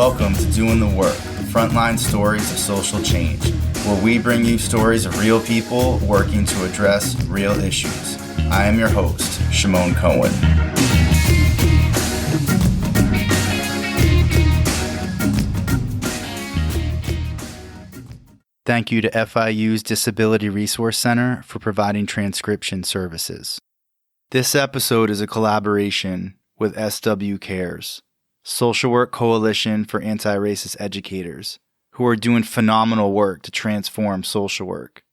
Welcome to Doing the Work, frontline stories of social change, where we bring you stories of real people working to address real issues. I am your host, Shimon Cohen. Thank you to FIU's Disability Resource Center for providing transcription services. This episode is a collaboration with SWCAREs, Social Work Coalition for Anti-Racist Educators, who are doing phenomenal work to transform social work.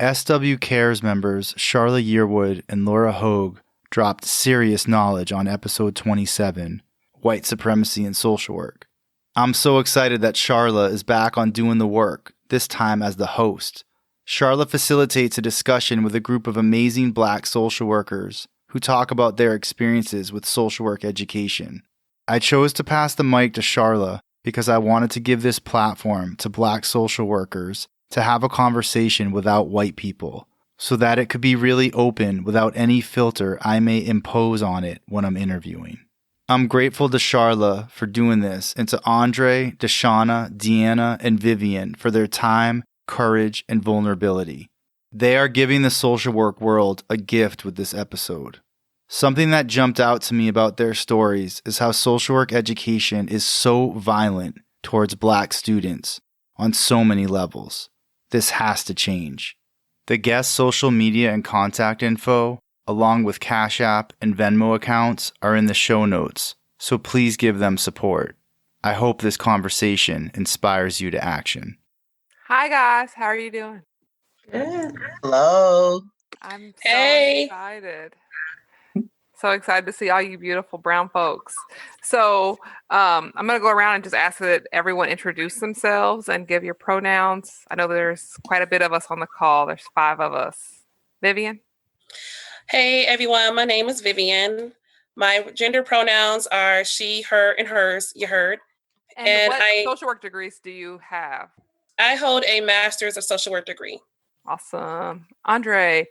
SWCAREs members Charla Yearwood and Laura Hogue dropped serious knowledge on episode 27, White Supremacy in Social Work. I'm so excited that Charla is back on Doing the Work, this time as the host. Charla facilitates a discussion with a group of amazing Black social workers who talk about their experiences with social work education. I chose to pass the mic to Charla because I wanted to give this platform to Black social workers to have a conversation without white people, so that it could be really open without any filter I may impose on it when I'm interviewing. I'm grateful to Charla for doing this, and to André, Dashawna, Deana, and Vivian for their time, courage, and vulnerability. They are giving the social work world a gift with this episode. Something that jumped out to me about their stories is how social work education is so violent towards Black students on so many levels. This has to change. The guest social media and contact info, along with Cash App and Venmo accounts, are in the show notes, so please give them support. I hope this conversation inspires you to action. Hi guys, how are you doing? Good. Hello. I'm so excited. So excited to see all you beautiful brown folks. So I'm going to go around and just ask that everyone introduce themselves and give your pronouns. I know there's quite a bit of us on the call. There's 5 of us. Vivian? Hey everyone, my name is Vivian. My gender pronouns are she, her, and hers. You heard. And what social work degrees do you have? I hold a master's of social work degree. Awesome. André,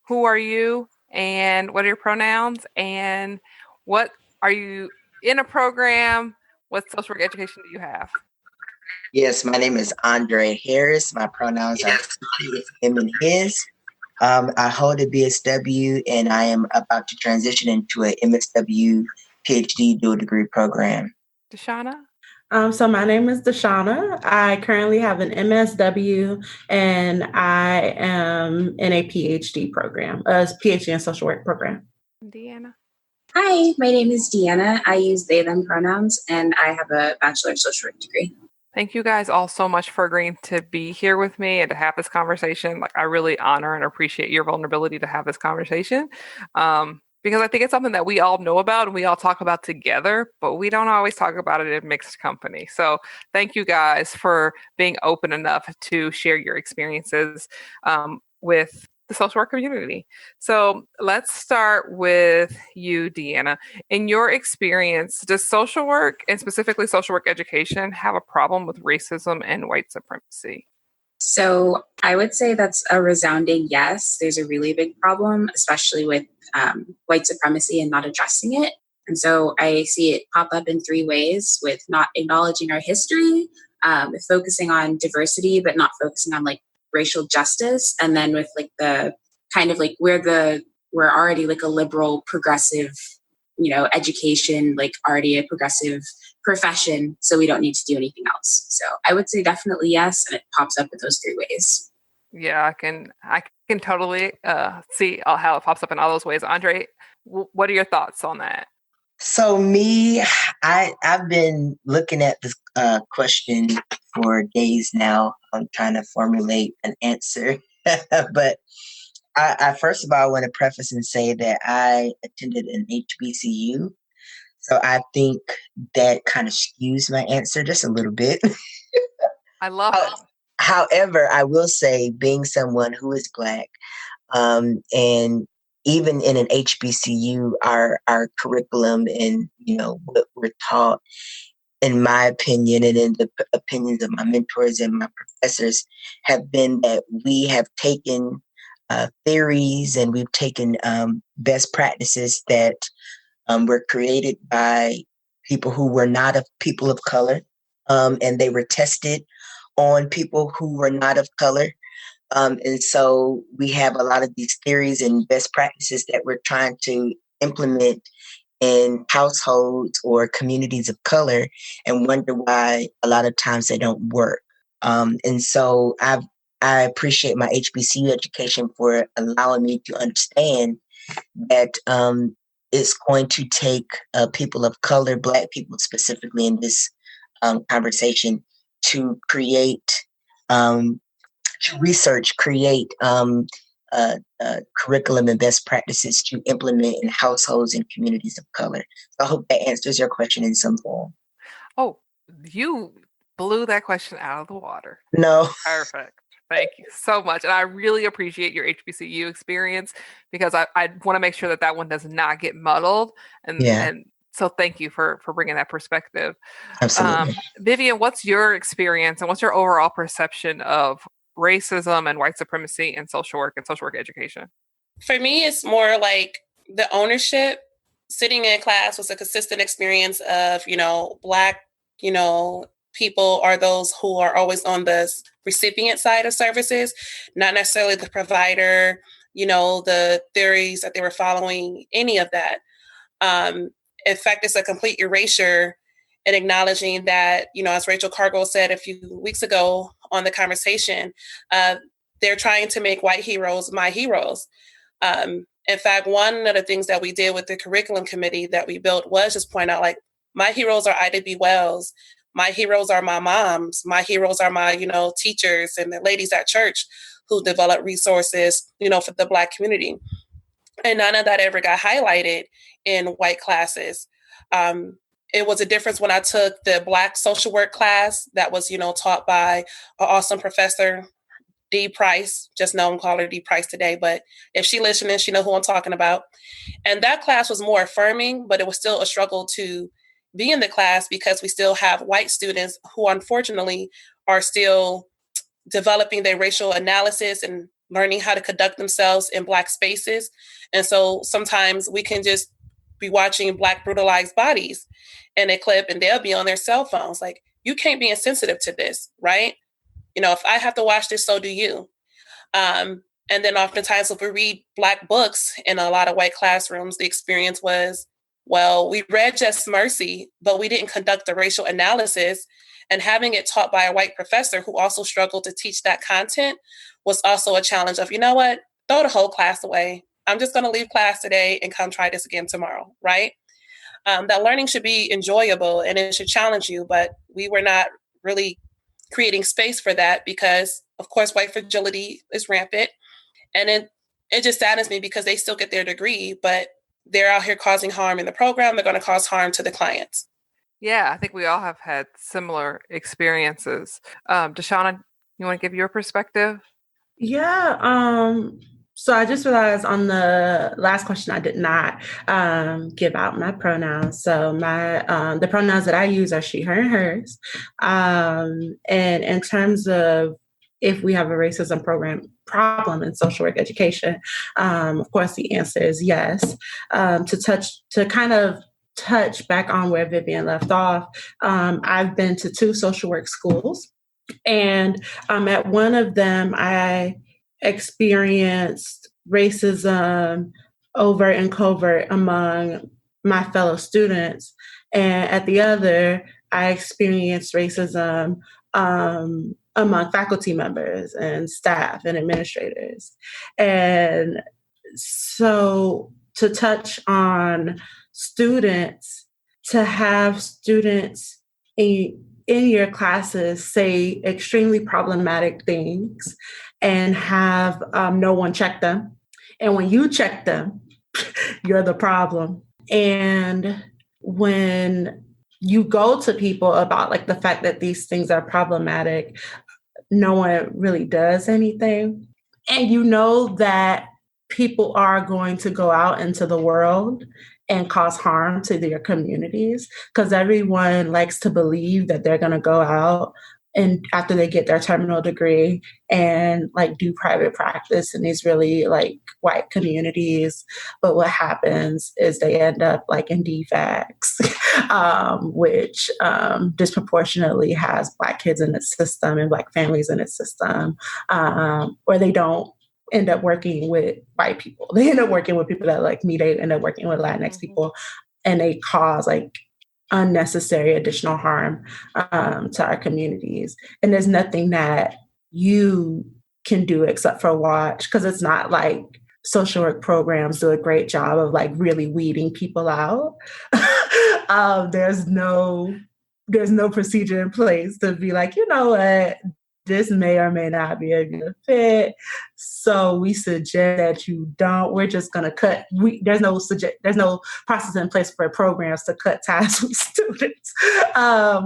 who are you? And what are your pronouns? And what are you in a program? What social work education do you have? Yes, my name is André Harris. My pronouns are him and his. I hold a BSW, and I am about to transition into a MSW PhD dual degree program. Dashawna? So my name is Dashawna. I currently have an MSW, and I am in a PhD program, a PhD in social work program. Deana? Hi, my name is Deana. I use they, them pronouns, and I have a Bachelor of Social Work degree. Thank you guys all so much for agreeing to be here with me and to have this conversation. I really honor and appreciate your vulnerability to have this conversation. Because I think it's something that we all know about and we all talk about together, but we don't always talk about it in mixed company. So thank you guys for being open enough to share your experiences with the social work community. So let's start with you, Deana. In your experience, does social work, and specifically social work education, have a problem with racism and white supremacy? So I would say that's a resounding yes. There's a really big problem, especially with white supremacy and not addressing it. And so I see it pop up in 3 ways: with not acknowledging our history, focusing on diversity, but not focusing on racial justice. And then with the kind of we're already a liberal, progressive, education, already a progressive profession. So we don't need to do anything else. So I would say definitely yes. And it pops up in those 3 ways. Yeah, I can totally see how it pops up in all those ways. André, what are your thoughts on that? So me, I've been looking at this question for days now. I'm trying to formulate an answer. But I first of all want to preface and say that I attended an HBCU. So I think that kind of skews my answer just a little bit. I love it. However, I will say, being someone who is Black, and even in an HBCU, our curriculum and what we're taught, in my opinion, and in the opinions of my mentors and my professors, have been that we have taken theories and we've taken best practices that were created by people who were not people of color, and they were tested on people who were not of color. And so we have a lot of these theories and best practices that we're trying to implement in households or communities of color, and wonder why a lot of times they don't work. And so I appreciate my HBCU education for allowing me to understand that it's going to take people of color, Black people specifically in this conversation, to create, to research, create curriculum and best practices to implement in households and communities of color. So I hope that answers your question in some form. Oh, you blew that question out of the water. No. Perfect. Thank you so much. And I really appreciate your HBCU experience, because I want to make sure that that one does not get muddled. And so thank you for bringing that perspective. Absolutely. Vivian, what's your experience and what's your overall perception of racism and white supremacy in social work and social work education? For me, it's more like the ownership. Sitting in class was a consistent experience of, Black, people are those who are always on the recipient side of services, not necessarily the provider, the theories that they were following, any of that. In fact, it's a complete erasure and acknowledging that, as Rachel Cargill said a few weeks ago on the conversation, they're trying to make white heroes my heroes. In fact, one of the things that we did with the curriculum committee that we built was just point out, like, my heroes are Ida B. Wells. My heroes are my moms. My heroes are my, teachers and the ladies at church who develop resources, for the Black community. And none of that ever got highlighted in white classes. It was a difference when I took the Black social work class that was, taught by an awesome professor, D. Price, just know I'm calling her D. Price today, but if she listening, she know who I'm talking about. And that class was more affirming, but it was still a struggle to be in the class because we still have white students who unfortunately are still developing their racial analysis and learning how to conduct themselves in Black spaces. And so sometimes we can just be watching Black brutalized bodies in a clip and they'll be on their cell phones. Like, you can't be insensitive to this, right? If I have to watch this, so do you. And then oftentimes if we read Black books in a lot of white classrooms, the experience was, well, we read Just Mercy, but we didn't conduct a racial analysis. And having it taught by a white professor who also struggled to teach that content was also a challenge of, you know what, throw the whole class away. I'm just going to leave class today and come try this again tomorrow, right? That learning should be enjoyable and it should challenge you, but we were not really creating space for that because, of course, white fragility is rampant. And it just saddens me because they still get their degree, but they're out here causing harm in the program. They're going to cause harm to the clients. Yeah, I think we all have had similar experiences. Dashawna, you want to give your perspective? Yeah. So I just realized on the last question, I did not give out my pronouns. So my the pronouns that I use are she, her, and hers. And in terms of if we have a racism problem in social work education, of course, the answer is yes. To kind of touch back on where Vivian left off, I've been to 2 social work schools. And at one of them, I experienced racism overt and covert among my fellow students. And at the other, I experienced racism among faculty members and staff and administrators. And so to touch on students, to have students in your classes say extremely problematic things and have no one check them. And when you check them, you're the problem. And when you go to people about like the fact that these things are problematic, no one really does anything. And you know that people are going to go out into the world and cause harm to their communities because everyone likes to believe that they're going to go out and after they get their terminal degree and like do private practice in these really like white communities. But what happens is they end up like in DFACs which disproportionately has Black kids in its system and Black families in its system, or they don't end up working with white people. They end up working with people that like me. They end up working with Latinx people, and they cause like unnecessary additional harm to our communities. And there's nothing that you can do except for watch, because it's not like social work programs do a great job of like really weeding people out. There's no procedure in place to be like, you know what, this may or may not be a good fit. So we suggest that you don't. We're just going to cut. There's no process in place for programs to cut ties with students,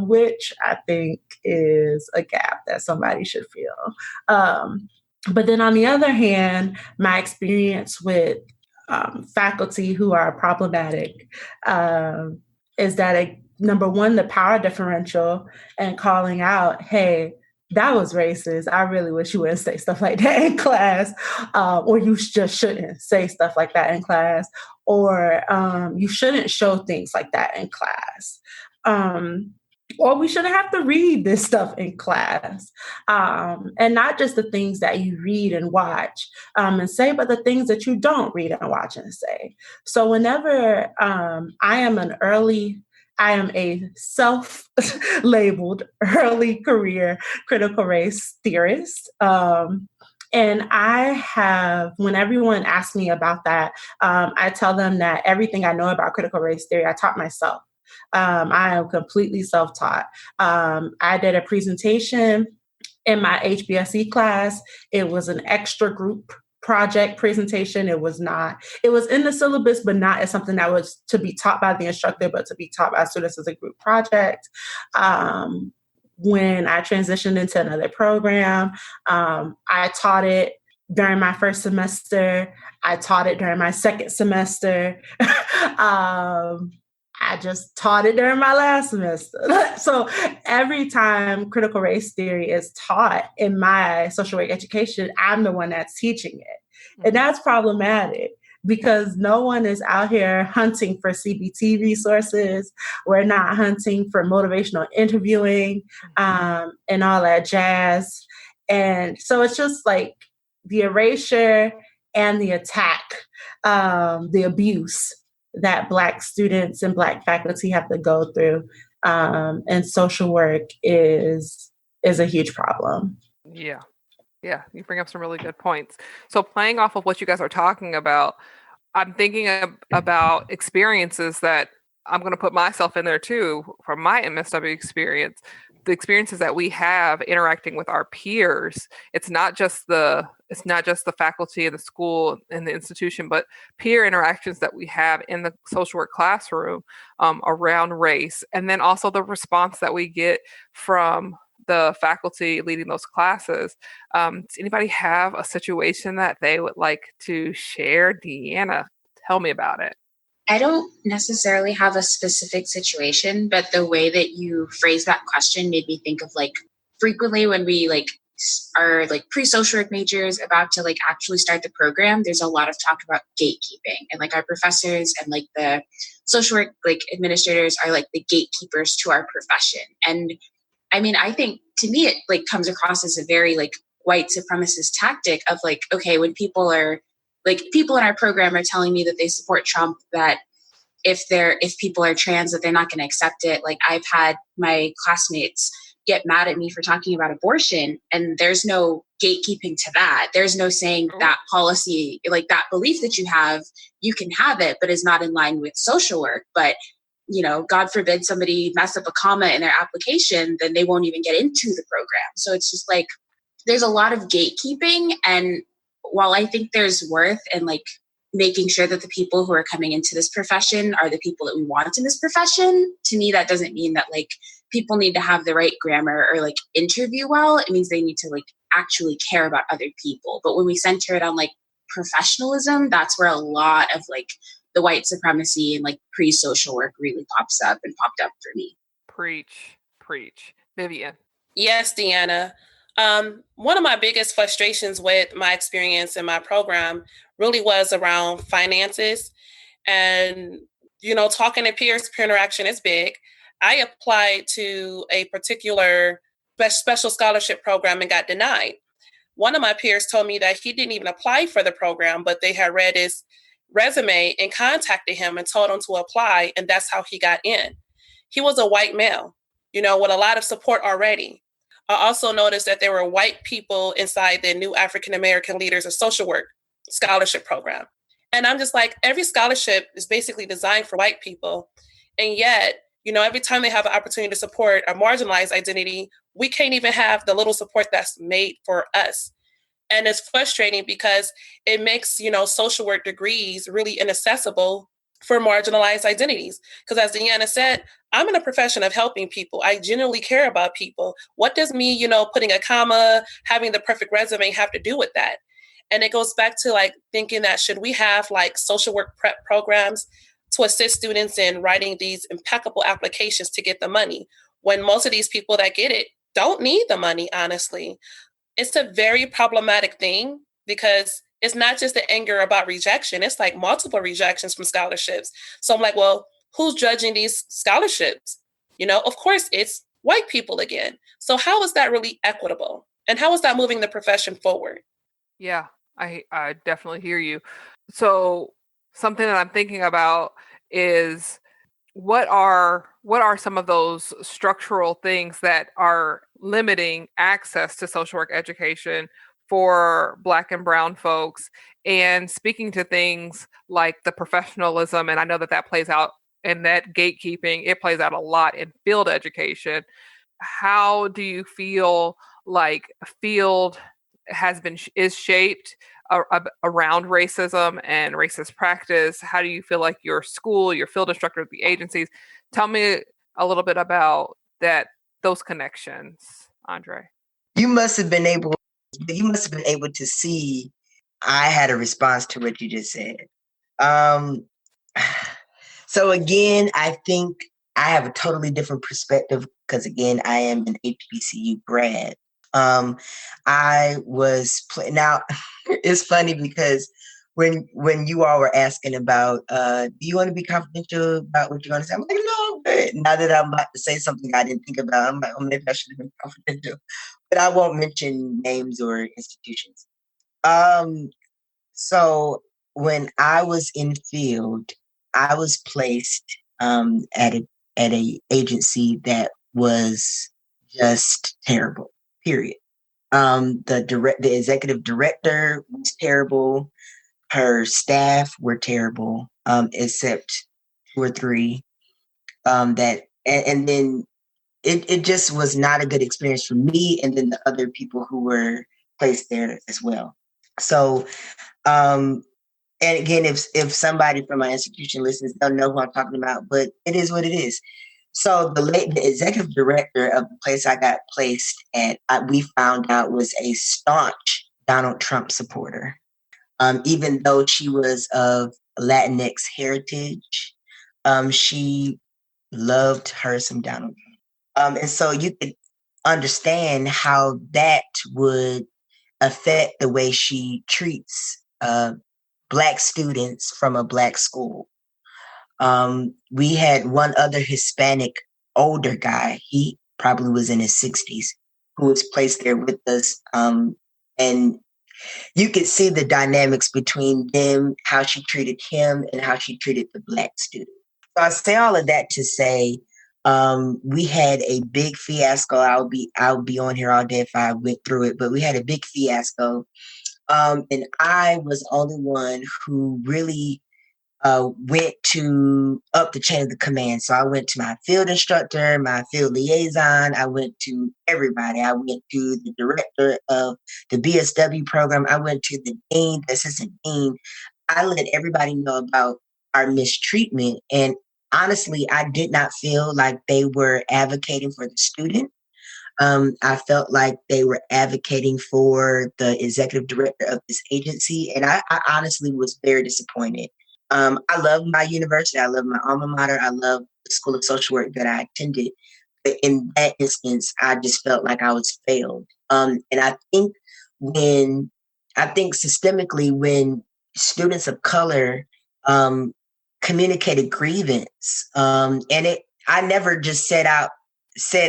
which I think is a gap that somebody should fill. But then on the other hand, my experience with faculty who are problematic is that, number one, the power differential and calling out, hey, that was racist. I really wish you wouldn't say stuff like that in class, or you just shouldn't say stuff like that in class, or you shouldn't show things like that in class. Or we shouldn't have to read this stuff in class. And not just the things that you read and watch and say, but the things that you don't read and watch and say. So whenever I am a self-labeled early career critical race theorist. And I have, when everyone asks me about that, I tell them that everything I know about critical race theory, I taught myself. I am completely self-taught. I did a presentation in my HBSE class. It was an extra group project presentation. It was in the syllabus, but not as something that was to be taught by the instructor, but to be taught by students as a group project. When I transitioned into another program, I taught it during my first semester. I taught it during my second semester. I just taught it during my last semester. So every time critical race theory is taught in my social work education, I'm the one that's teaching it. And that's problematic because no one is out here hunting for CBT resources. We're not hunting for motivational interviewing and all that jazz. And so it's just like the erasure and the attack, the abuse that Black students and Black faculty have to go through and social work is a huge problem. Yeah, you bring up some really good points. So playing off of what you guys are talking about, I'm thinking about experiences that I'm going to put myself in there too from my MSW experience. The experiences that we have interacting with our peers, it's not just the faculty of the school and the institution, but peer interactions that we have in the social work classroom around race. And then also the response that we get from the faculty leading those classes. Does anybody have a situation that they would like to share? Deana, tell me about it. I don't necessarily have a specific situation, but the way that you phrased that question made me think of like frequently when we are pre-social work majors about to actually start the program, there's a lot of talk about gatekeeping, and our professors and the social work administrators are the gatekeepers to our profession. And I mean, I think to me it comes across as a very white supremacist tactic of okay, when people are people in our program are telling me that they support Trump, that if people are trans, that they're not going to accept it. I've had my classmates get mad at me for talking about abortion, and there's no gatekeeping to that. There's no saying that policy, that belief that you have, you can have it, but is not in line with social work. But, God forbid somebody mess up a comma in their application, then they won't even get into the program. So it's just there's a lot of gatekeeping. And while I think there's worth in making sure that the people who are coming into this profession are the people that we want in this profession, to me, that doesn't mean that people need to have the right grammar or interview well. It means they need to actually care about other people. But when we center it on professionalism, that's where a lot of the white supremacy and pre-social work really popped up for me. Preach. Vivian. Yes, Deana. One of my biggest frustrations with my experience in my program really was around finances. And talking to peers, peer interaction is big. I applied to a particular special scholarship program and got denied. One of my peers told me that he didn't even apply for the program, but they had read his resume and contacted him and told him to apply, and that's how he got in. He was a white male, with a lot of support already. I also noticed that there were white people inside the New African American Leaders of Social Work scholarship program. And I'm just like, every scholarship is basically designed for white people. And yet, every time they have an opportunity to support a marginalized identity, we can't even have the little support that's made for us. And it's frustrating because it makes, social work degrees really inaccessible for marginalized identities. Because as Deana said, I'm in a profession of helping people. I genuinely care about people. What does me, putting a comma, having the perfect resume have to do with that? And it goes back to like thinking that should we have like social work prep programs to assist students in writing these impeccable applications to get the money, when most of these people that get it don't need the money, honestly. It's a very problematic thing because it's not just the anger about rejection. It's like multiple rejections from scholarships. So I'm like, well, who's judging these scholarships? Of course, it's white people again. So how is that really equitable? And how is that moving the profession forward? Yeah, I definitely hear you. So something that I'm thinking about is what are some of those structural things that are limiting access to social work education for Black and brown folks, and speaking to things like the professionalism. And I know that plays out in that gatekeeping. It plays out a lot in field education. How do you feel like a field is shaped around racism and racist practice? How do you feel like your school, your field instructor, the agencies? Tell me a little bit about those connections, André. You must have been able to see I had a response to what you just said. So again, I think I have a totally different perspective because again, I am an HBCU grad. I was now it's funny because when you all were asking about do you want to be confidential about what you're going to say, I'm like, no, but now that I'm about to say something I didn't think about, I'm like, oh, maybe I should have been confidential, but I won't mention names or institutions. So when I was in field, I was placed at a agency that was just terrible. Period. The executive director was terrible. Her staff were terrible, except 2 or 3. And then it just was not a good experience for me, and then the other people who were placed there as well. So, and again, if somebody from my institution listens, they'll know who I'm talking about. But it is what it is. So the executive director of the place I got placed at, we found out was a staunch Donald Trump supporter. Even though she was of Latinx heritage, she loved her some Donald Trump. And so you could understand how that would affect the way she treats Black students from a Black school. We had one other Hispanic older guy. He probably was in his 60s, who was placed there with us. And you could see the dynamics between them, how she treated him and how she treated the Black student. So I say all of that to say, we had a big fiasco. I'll be on here all day if I went through it, but we had a big fiasco. And I was the only one who really went to up the chain of the command. So I went to my field instructor, my field liaison. I went to everybody. I went to the director of the BSW program. I went to the dean, the assistant dean. I let everybody know about our mistreatment. And honestly, I did not feel like they were advocating for the student. I felt like they were advocating for the executive director of this agency. And I honestly was very disappointed. I love my university. I love my alma mater. I love the School of Social Work that I attended. But in that instance, I just felt like I was failed. And I think systemically, when students of color communicated grievance. And I never just said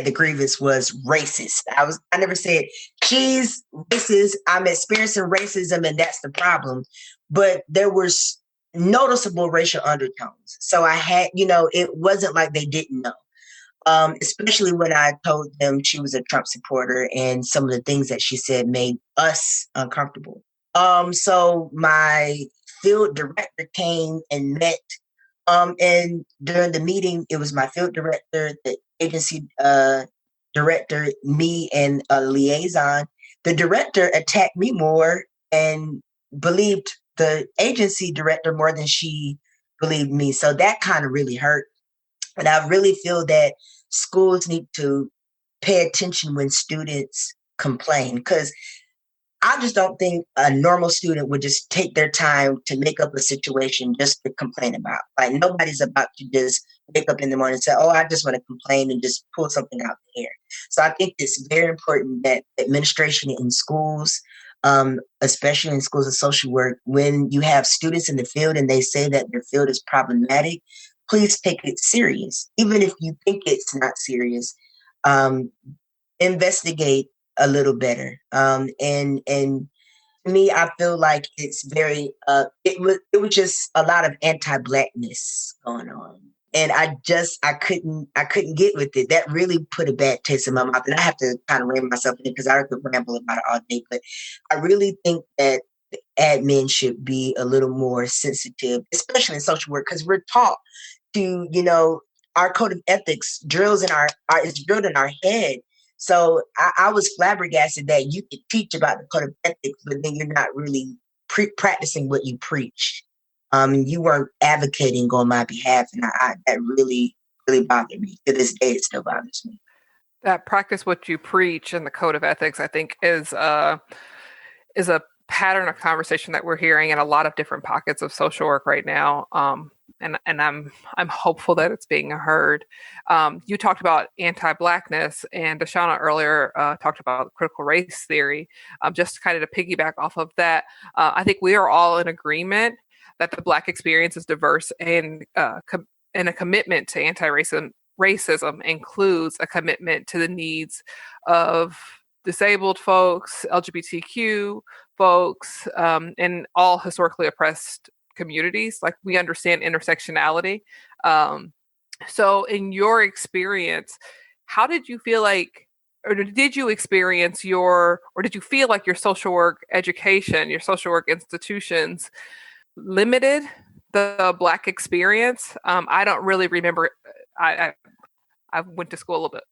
the grievance was racist. I never said she's racist. I'm experiencing racism and that's the problem. But there was noticeable racial undertones. So I had, it wasn't like they didn't know. Especially when I told them she was a Trump supporter and some of the things that she said made us uncomfortable. So my field director came and met. And during the meeting, it was my field director, the agency director, me, and a liaison. The director attacked me more and believed the agency director more than she believed me. So that kind of really hurt. And I really feel that schools need to pay attention when students complain, because I just don't think a normal student would just take their time to make up a situation just to complain about. Like, nobody's about to just wake up in the morning and say, oh, I just want to complain and just pull something out the air. So I think it's very important that administration in schools, especially in schools of social work, when you have students in the field and they say that their field is problematic, please take it serious. Even if you think it's not serious, investigate a little better. And to me, I feel like it's very, it was just a lot of anti-Blackness going on. And I couldn't get with it. That really put a bad taste in my mouth. And I have to kind of rein myself in because I could ramble about it all day. But I really think that admin should be a little more sensitive, especially in social work, because we're taught to, our code of ethics drills is drilled in our head. So I was flabbergasted that you could teach about the code of ethics, but then you're not really practicing what you preach. You weren't advocating on my behalf, and that really, really bothered me. To this day, it still bothers me. That practice what you preach and the code of ethics, I think, is a pattern of conversation that we're hearing in a lot of different pockets of social work right now. And I'm hopeful that it's being heard. You talked about anti-Blackness, and Dashawna earlier talked about critical race theory. Just kind of to piggyback off of that, I think we are all in agreement that the Black experience is diverse, and a commitment to anti-racism includes a commitment to the needs of disabled folks, LGBTQ folks, and all historically oppressed communities. Like, we understand intersectionality. So in your experience, how did you feel like, or did you experience or did you feel like your social work education, your social work institutions limited the Black experience? I don't really remember. I went to school a little bit,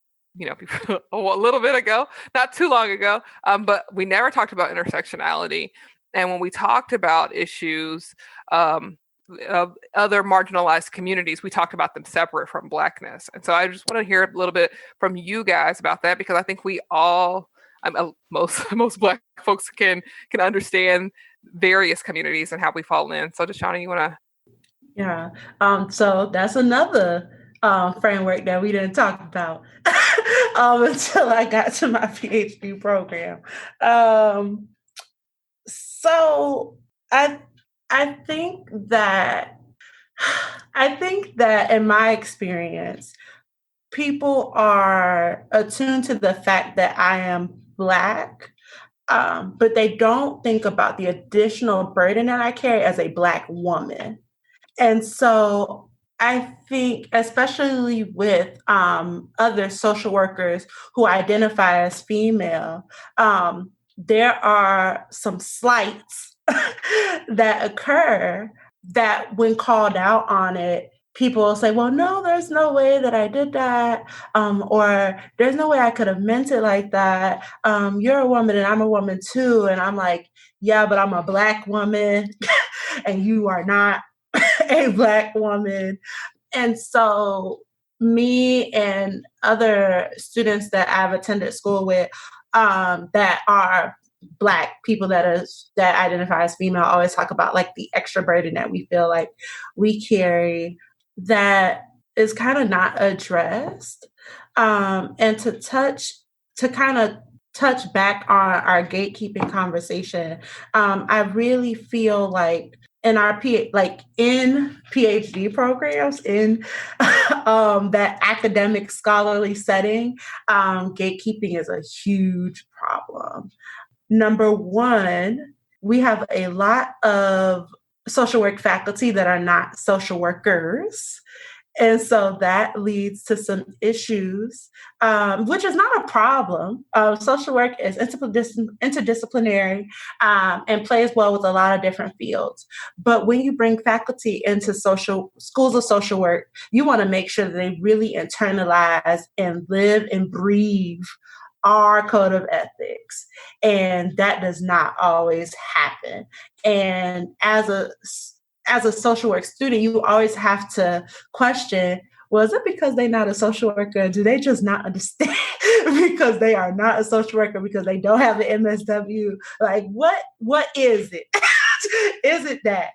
a little bit ago, not too long ago, but we never talked about intersectionality. And when we talked about issues of other marginalized communities, we talked about them separate from Blackness. And so I just want to hear a little bit from you guys about that, because I think we all, most Black folks can understand various communities and how we fall in. So Dashawna, you want to? Yeah. So that's another framework that we didn't talk about until I got to my PhD program. So I think that in my experience, people are attuned to the fact that I am Black, but they don't think about the additional burden that I carry as a Black woman. And so I think, especially with other social workers who identify as female, there are some slights that occur that, when called out on it, people will say, well, no, there's no way that I did that. Or there's no way I could have meant it like that. You're a woman and I'm a woman too. And I'm like, yeah, but I'm a Black woman and you are not a Black woman. And so me and other students that I've attended school with that are Black people that identify as female always talk about like the extra burden that we feel like we carry that is kind of not addressed. And to kind of touch back on our gatekeeping conversation, I really feel like in our in PhD programs, in that academic scholarly setting, gatekeeping is a huge problem. Number one, we have a lot of social work faculty that are not social workers. And so that leads to some issues, which is not a problem. Social work is interdisciplinary and plays well with a lot of different fields. But when you bring faculty into schools of social work, you want to make sure that they really internalize and live and breathe our code of ethics. And that does not always happen. And as a social work student, you always have to question, well, is it because they're not a social worker? Do they just not understand because they are not a social worker, because they don't have an MSW? Like, what is it? Is it that?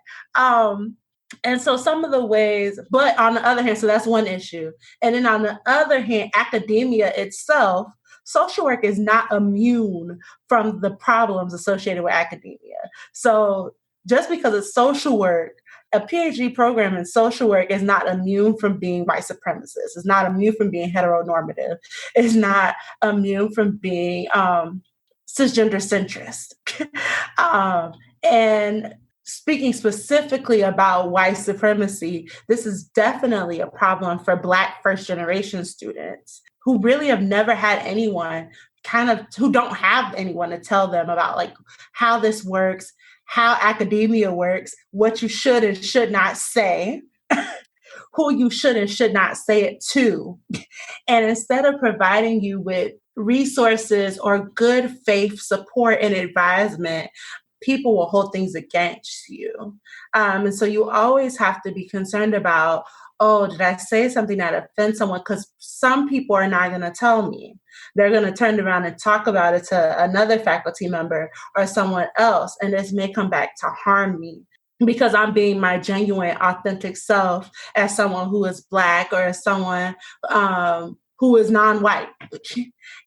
And so some of the ways, but on the other hand, so that's one issue. And then on the other hand, academia itself, social work is not immune from the problems associated with academia. So just because it's social work, a PhD program in social work is not immune from being white supremacist. It's not immune from being heteronormative. It's not immune from being cisgender centrist. And speaking specifically about white supremacy, this is definitely a problem for Black first-generation students who really have never had anyone who don't have anyone to tell them about like how this works, how academia works, what you should and should not say, who you should and should not say it to. And instead of providing you with resources or good faith support and advisement, people will hold things against you. And so you always have to be concerned about, oh, did I say something that offends someone? Because some people are not going to tell me. They're going to turn around and talk about it to another faculty member or someone else, and this may come back to harm me because I'm being my genuine, authentic self as someone who is Black or as someone who is non-white.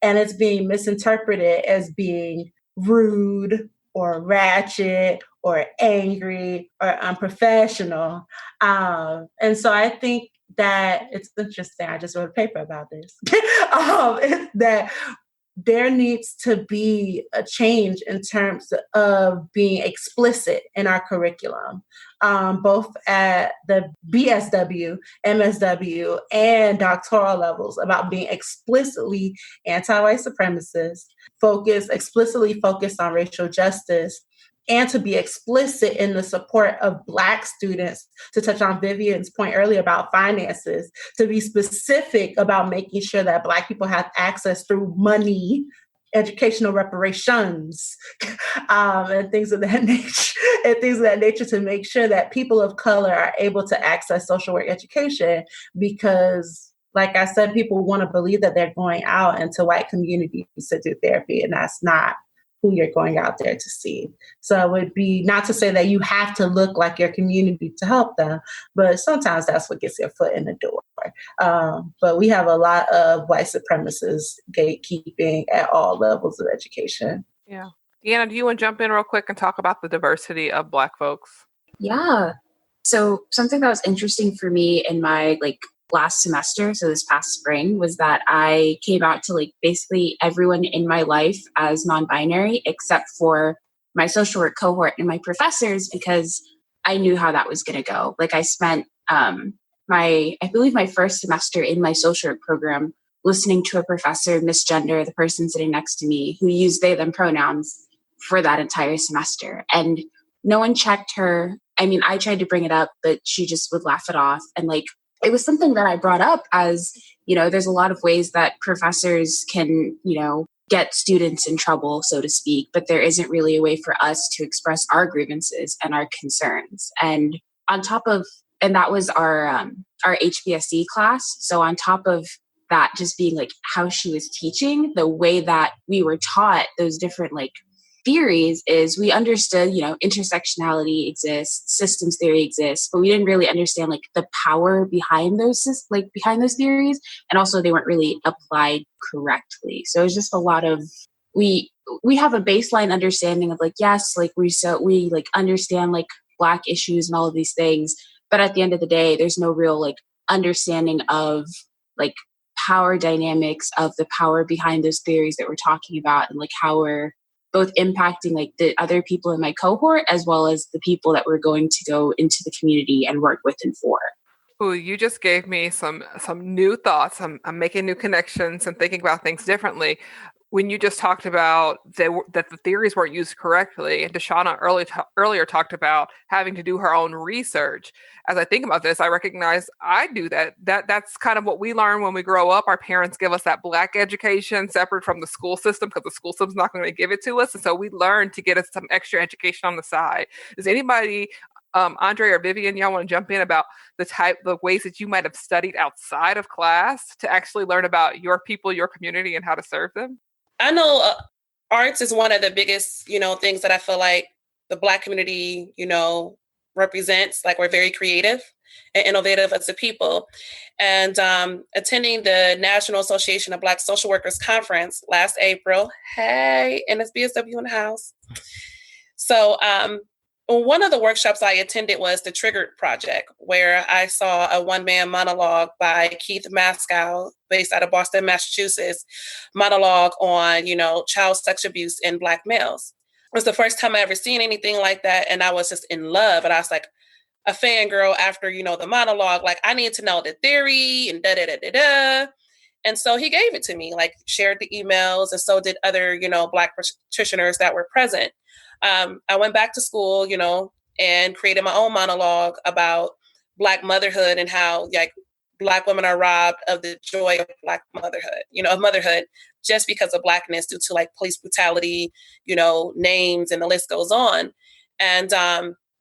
And it's being misinterpreted as being rude or ratchet or angry or unprofessional. And so I think that it's interesting. I just wrote a paper about this. That there needs to be a change in terms of being explicit in our curriculum, both at the BSW, MSW, and doctoral levels, about being explicitly anti-white supremacist, explicitly focused on racial justice, and to be explicit in the support of Black students, to touch on Vivian's point earlier about finances, to be specific about making sure that Black people have access through money, educational reparations, and things of that nature, to make sure that people of color are able to access social work education. Because, like I said, people want to believe that they're going out into white communities to do therapy, and that's not who you're going out there to see. So it would be not to say that you have to look like your community to help them, but sometimes that's what gets your foot in the door. But we have a lot of white supremacists gatekeeping at all levels of education. Yeah. Deana, do you want to jump in real quick and talk about the diversity of Black folks? Yeah. So something that was interesting for me in my last semester, so this past spring, was that I came out to basically everyone in my life as non-binary, except for my social work cohort and my professors, because I knew how that was going to go. I spent I believe my first semester in my social work program listening to a professor misgender the person sitting next to me who used they, them pronouns for that entire semester. And no one checked her. I mean, I tried to bring it up, but she just would laugh it off. And it was something that I brought up as, there's a lot of ways that professors can, get students in trouble, so to speak, but there isn't really a way for us to express our grievances and our concerns. And on top of, and that was our HBSC class. So on top of that, just being how she was teaching, the way that we were taught those different theories is we understood, intersectionality exists, systems theory exists, but we didn't really understand the power behind those theories, and also they weren't really applied correctly. So it's just a lot of we have a baseline understanding of yes, we understand Black issues and all of these things. But at the end of the day, there's no real like understanding of like power dynamics, of the power behind those theories that we're talking about, and like how we're both impacting like the other people in my cohort as well as the people that we're going to go into the community and work with and for. Ooh, you just gave me some new thoughts. I'm making new connections and thinking about things differently. When you just talked about that the theories weren't used correctly, and Dashawna earlier talked about having to do her own research. As I think about this, I recognize I do that. That's kind of what we learn when we grow up. Our parents give us that Black education separate from the school system because the school system's not going to give it to us. And so we learn to get us some extra education on the side. Does anybody, André or Vivian, y'all want to jump in about the ways that you might have studied outside of class to actually learn about your people, your community, and how to serve them? I know arts is one of the biggest, things that I feel like the Black community, represents. Like, we're very creative and innovative as a people. And attending the National Association of Black Social Workers Conference last April, hey, and it's BSW in the house. So one of the workshops I attended was the Triggered Project, where I saw a one-man monologue by Keith Maskow, based out of Boston, Massachusetts, monologue on, child sex abuse in Black males. It was the first time I ever seen anything like that, and I was just in love. And I was like a fangirl after, the monologue, like, I need to know the theory and da-da-da-da-da. And so he gave it to me, like, shared the emails, and so did other, Black practitioners that were present. I went back to school, and created my own monologue about Black motherhood and how, like, Black women are robbed of the joy of Black motherhood, of motherhood, just because of Blackness due to, like, police brutality, names, and the list goes on. And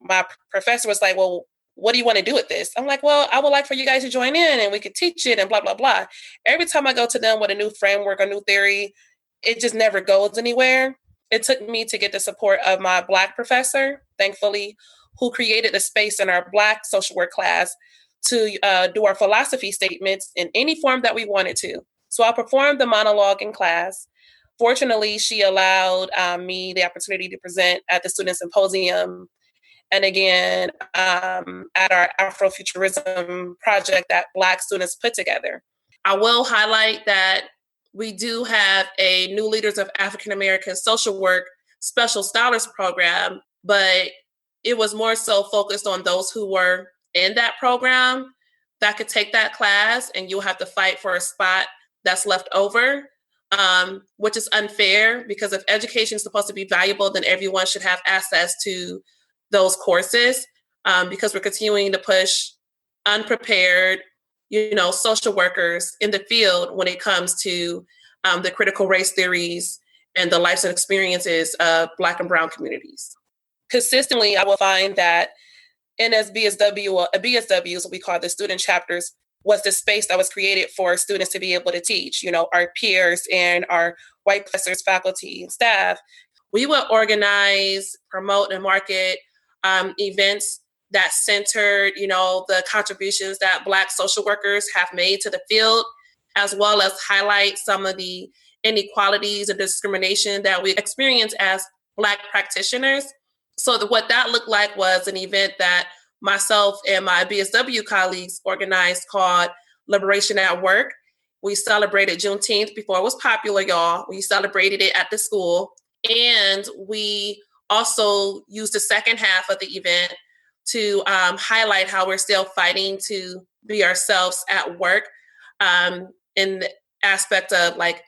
my professor was like, well, what do you want to do with this? I'm like, well, I would like for you guys to join in and we could teach it and blah, blah, blah. Every time I go to them with a new framework, a new theory, it just never goes anywhere. It took me to get the support of my Black professor, thankfully, who created a space in our Black social work class to do our philosophy statements in any form that we wanted to. So I performed the monologue in class. Fortunately, she allowed me the opportunity to present at the Student Symposium, and again, at our Afrofuturism project that Black students put together. I will highlight that we do have a New Leaders of African American Social Work Special Scholars Program, but it was more so focused on those who were in that program that could take that class, and you'll have to fight for a spot that's left over, which is unfair, because if education is supposed to be valuable, then everyone should have access to those courses, because we're continuing to push unprepared, social workers in the field when it comes to the critical race theories and the lives and experiences of Black and Brown communities. Consistently, I will find that NSBSW, or BSWs, what we call the student chapters, was the space that was created for students to be able to teach, our peers and our white professors, faculty, and staff. We would organize, promote, and market events that centered, the contributions that Black social workers have made to the field, as well as highlight some of the inequalities and discrimination that we experience as Black practitioners. So what that looked like was an event that myself and my BSW colleagues organized called Liberation at Work. We celebrated Juneteenth before it was popular, y'all. We celebrated it at the school. And we also used the second half of the event to highlight how we're still fighting to be ourselves at work, in the aspect of, like,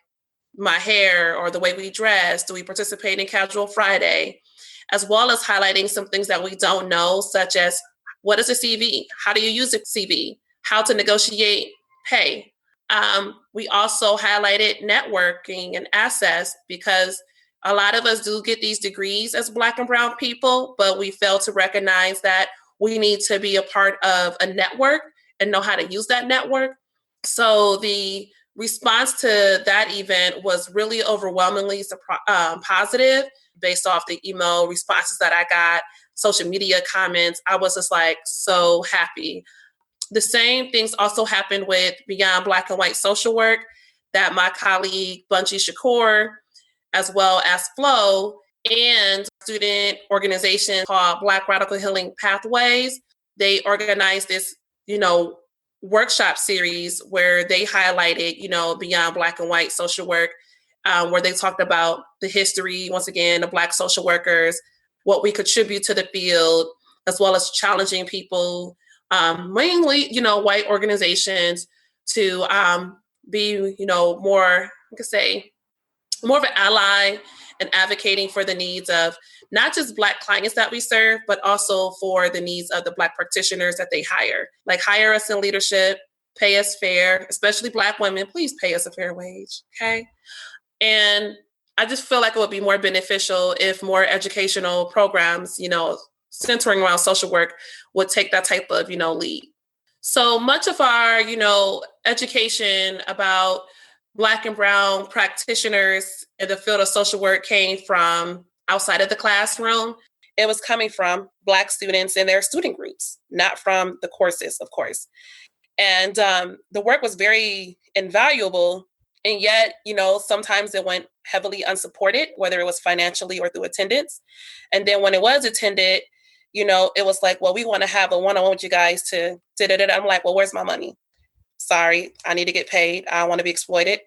my hair or the way we dress. Do we participate in Casual Friday? As well as highlighting some things that we don't know, such as, what is a CV? How do you use a CV? How to negotiate pay? We also highlighted networking and access, because a lot of us do get these degrees as Black and Brown people, but we fail to recognize that we need to be a part of a network and know how to use that network. So the response to that event was really overwhelmingly positive, based off the email responses that I got, social media comments. I was just like so happy. The same things also happened with Beyond Black and White Social Work, that my colleague Bungie Shakur, as well as Flo and student organization called Black Radical Healing Pathways. They organized this, workshop series where they highlighted, beyond Black and white social work, where they talked about the history, once again, of Black social workers, what we contribute to the field, as well as challenging people, mainly, white organizations to be, more, more of an ally and advocating for the needs of not just Black clients that we serve, but also for the needs of the Black practitioners that they hire. Like, hire us in leadership, pay us fair, especially Black women, please pay us a fair wage, okay? And I just feel like it would be more beneficial if more educational programs, centering around social work would take that type of, lead. So much of our, education about Black and Brown practitioners in the field of social work came from outside of the classroom. It was coming from Black students in their student groups, not from the courses, of course. And the work was very invaluable. And yet, sometimes it went heavily unsupported, whether it was financially or through attendance. And then when it was attended, it was like, well, we want to have a one-on-one with you guys to da-da-da. I'm like, well, where's my money? Sorry, I need to get paid. I want to be exploited.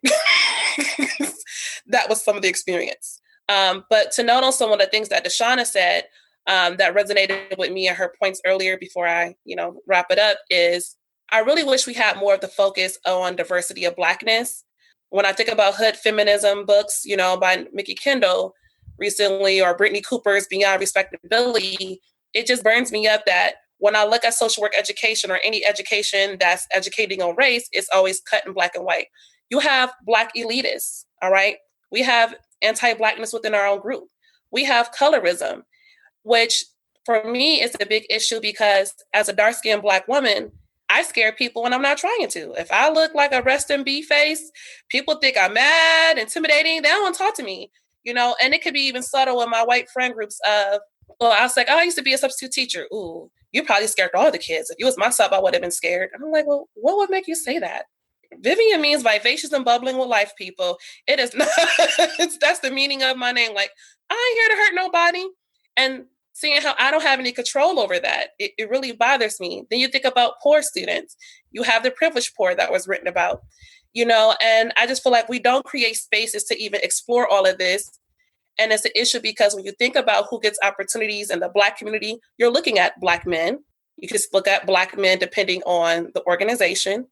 That was some of the experience. But to note on some of the things that Dashawna said that resonated with me and her points earlier before I, wrap it up is I really wish we had more of the focus on diversity of Blackness. When I think about hood feminism books, by Mickey Kendall recently, or Brittany Cooper's Beyond Respectability, it just burns me up that when I look at social work education or any education that's educating on race, it's always cut in Black and white. You have Black elitists, all right? We have anti-Blackness within our own group. We have colorism, which for me is a big issue because as a dark-skinned Black woman, I scare people when I'm not trying to. If I look like a rest in B face, people think I'm mad, intimidating. They don't want to talk to me, and it could be even subtle in my white friend groups of, well, I was like, I used to be a substitute teacher. Ooh, you probably scared all the kids. If you was myself, I would have been scared. And I'm like, well, what would make you say that? Vivian means vivacious and bubbling with life, people. It is not, that's the meaning of my name. Like, I ain't here to hurt nobody. And seeing how I don't have any control over that, it really bothers me. Then you think about poor students. You have the privileged poor that was written about, and I just feel like we don't create spaces to even explore all of this. And it's an issue because when you think about who gets opportunities in the Black community, you're looking at Black men. You can look at Black men depending on the organization.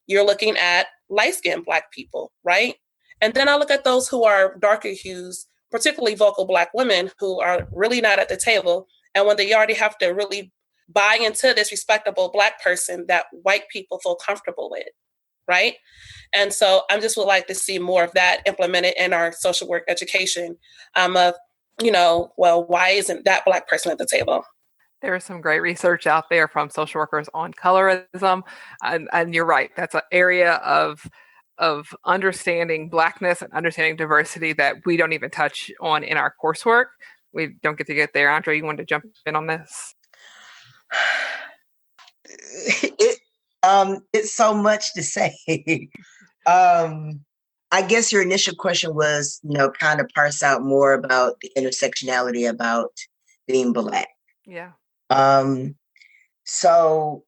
You're looking at light-skinned Black people, right? And then I look at those who are darker hues, particularly vocal Black women who are really not at the table. And when they already have to really buy into this respectable Black person that white people feel comfortable with, right? And so I just would like to see more of that implemented in our social work education why isn't that Black person at the table? There is some great research out there from social workers on colorism. And you're right. That's an area of understanding Blackness and understanding diversity that we don't even touch on in our coursework. We don't get there. André, you wanted to jump in on this? It's so much to say. I guess your initial question was, kind of parse out more about the intersectionality about being Black. Yeah. So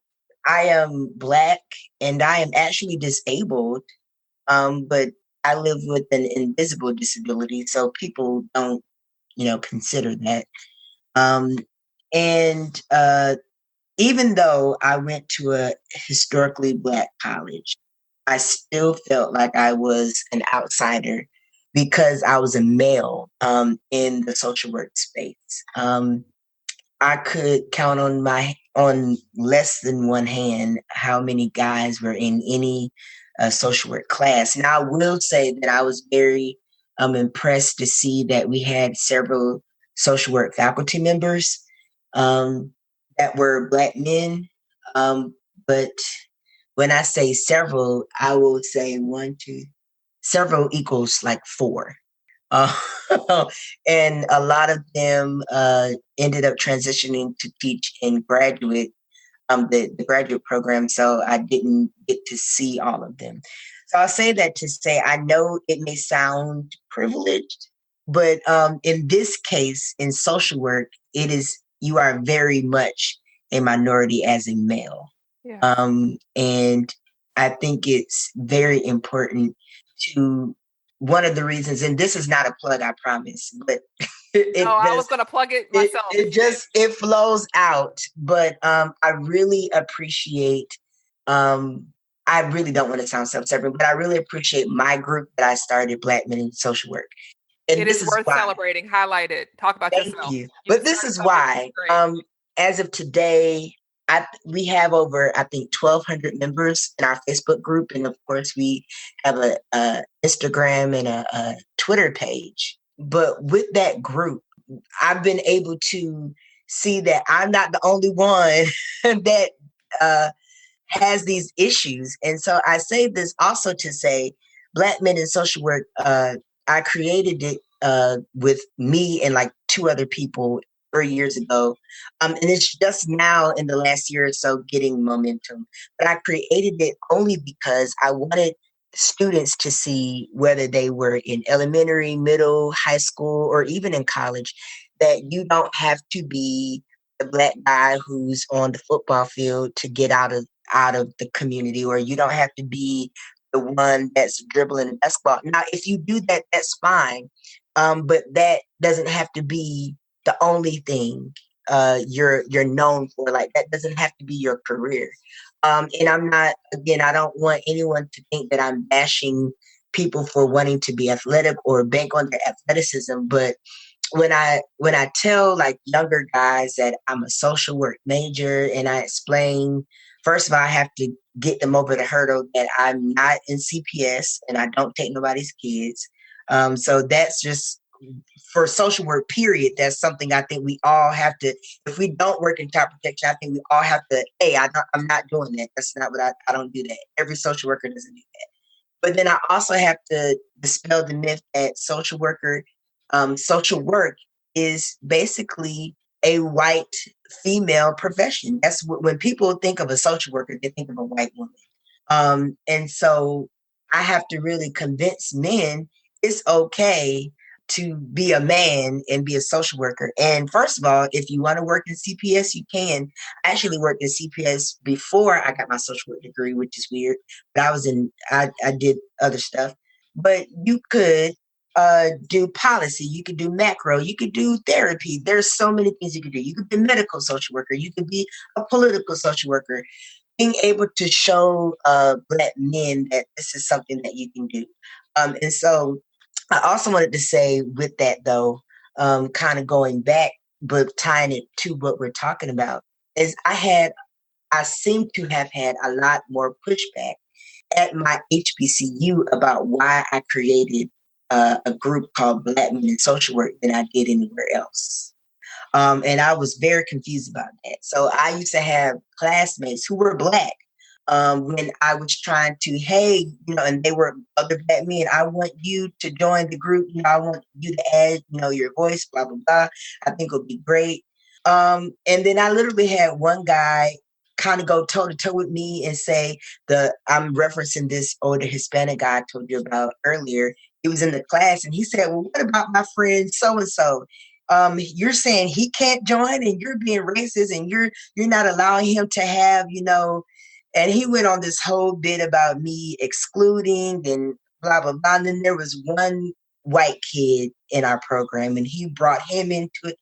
I am Black and I am actually disabled, but I live with an invisible disability, so people don't, consider that. And even though I went to a historically Black college, I still felt like I was an outsider because I was a male in the social work space. I could count on less than one hand how many guys were in any social work class. Now, I will say that I was very impressed to see that we had several social work faculty members that were Black men. But when I say several, I will say several equals like 4. And a lot of them ended up transitioning to teach in the graduate program, so I didn't get to see all of them. So I'll say that to say I know it may sound privileged, But in this case, in social work, you are very much a minority as a male. Yeah. And I think it's very important to, one of the reasons, and this is not a plug, I promise, but I was going to plug it myself. It flows out. But I really appreciate, I really don't want to sound self-serving, but I really appreciate my group that I started, Black Men in Social Work. And it is worth celebrating. Highlight it. Talk about yourself. Thank you. But this is why, as of today, we have over, I think, 1,200 members in our Facebook group. And of course, we have a Instagram and a Twitter page. But with that group, I've been able to see that I'm not the only one that has these issues. And so I say this also to say, Black Men in Social Work, I created it with me and like 2 other people 3 years ago. And it's just now in the last year or so getting momentum. But I created it only because I wanted students to see, whether they were in elementary, middle, high school, or even in college, that you don't have to be the Black guy who's on the football field to get out of the community, or you don't have to be the one that's dribbling the basketball. Now, if you do that, that's fine. But that doesn't have to be the only thing you're known for. Like, that doesn't have to be your career. And I don't want anyone to think that I'm bashing people for wanting to be athletic or bank on their athleticism. But when I tell like younger guys that I'm a social work major, and I explain, first of all, I have to get them over the hurdle that I'm not in CPS and I don't take nobody's kids. So that's just, for social work, period, that's something I think we all have to, if we don't work in child protection, I think we all have to, I'm not doing that. That's not what I don't do that. Every social worker doesn't do that. But then I also have to dispel the myth that social work is basically a white female profession. That's when people think of a social worker, they think of a white woman. And so I have to really convince men it's okay to be a man and be a social worker. And first of all, if you want to work in CPS, you can. I actually worked in CPS before I got my social work degree, which is weird. But I did other stuff. But you could do policy, you could do macro, you could do therapy. There's so many things you could do. You could be a medical social worker, you could be a political social worker. Being able to show Black men that this is something that you can do. And so I also wanted to say with that, though, kind of going back, but tying it to what we're talking about, is I seem to have had a lot more pushback at my HBCU about why I created a group called Black Men in Social Work than I did anywhere else. And I was very confused about that. So I used to have classmates who were Black when I was trying to, and they were other Black men. I want you to join the group. I want you to add, your voice, blah, blah, blah. I think it'll be great. And then I literally had one guy kind of go toe to toe with me and say I'm referencing this older Hispanic guy I told you about earlier. He was in the class and he said, well, what about my friend so-and-so? You're saying he can't join and you're being racist and you're not allowing him to have, and he went on this whole bit about me excluding and blah, blah, blah. And then there was one white kid in our program and he brought him into it.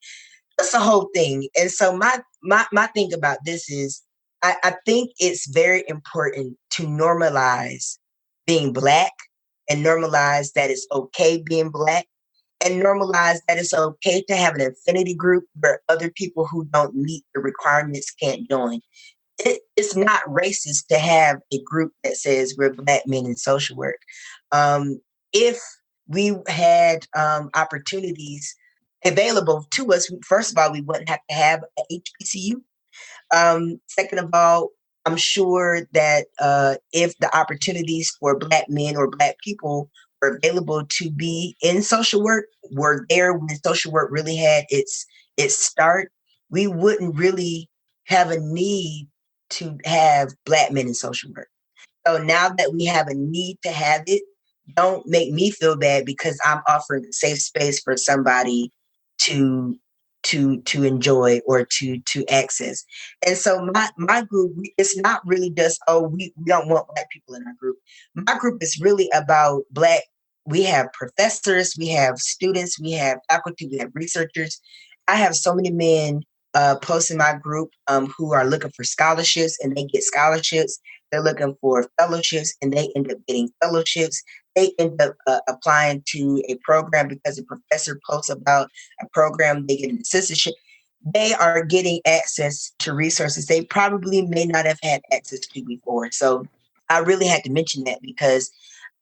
That's the whole thing. And so my thing about this is I think it's very important to normalize being Black and normalize that it's okay being Black and normalize that it's okay to have an affinity group where other people who don't meet the requirements can't join. It's not racist to have a group that says we're Black men in social work. If we had opportunities available to us, first of all, we wouldn't have to have an HBCU. Second of all, I'm sure that if the opportunities for Black men or Black people were available to be in social work were there when social work really had its start, we wouldn't really have a need to have Black men in social work. So now that we have a need to have it, don't make me feel bad because I'm offering a safe space for somebody to enjoy or to access. And so my group, it's not really just, we don't want Black people in our group. My group is really about Black. We have professors, we have students, we have faculty, we have researchers. I have so many men post in my group who are looking for scholarships, and they get scholarships. They're looking for fellowships, and they end up getting fellowships. They end up applying to a program because a professor posts about a program. They get an assistantship. They are getting access to resources they probably may not have had access to before. So I really had to mention that because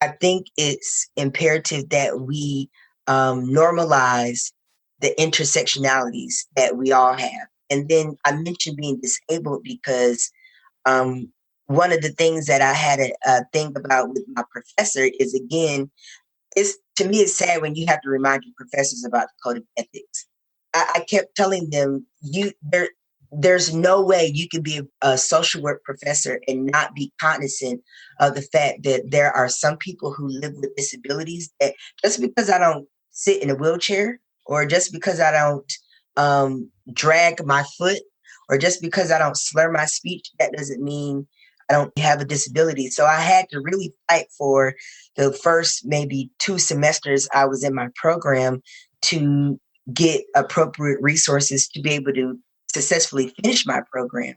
I think it's imperative that we normalize the intersectionalities that we all have. And then I mentioned being disabled because one of the things that I had a think about with my professor is, again, to me, it's sad when you have to remind your professors about the code of ethics. I kept telling them, there's no way you can be a social work professor and not be cognizant of the fact that there are some people who live with disabilities that just because I don't sit in a wheelchair, or just because I don't drag my foot, or just because I don't slur my speech, that doesn't mean I don't have a disability. So I had to really fight for the first maybe 2 semesters I was in my program to get appropriate resources to be able to successfully finish my program.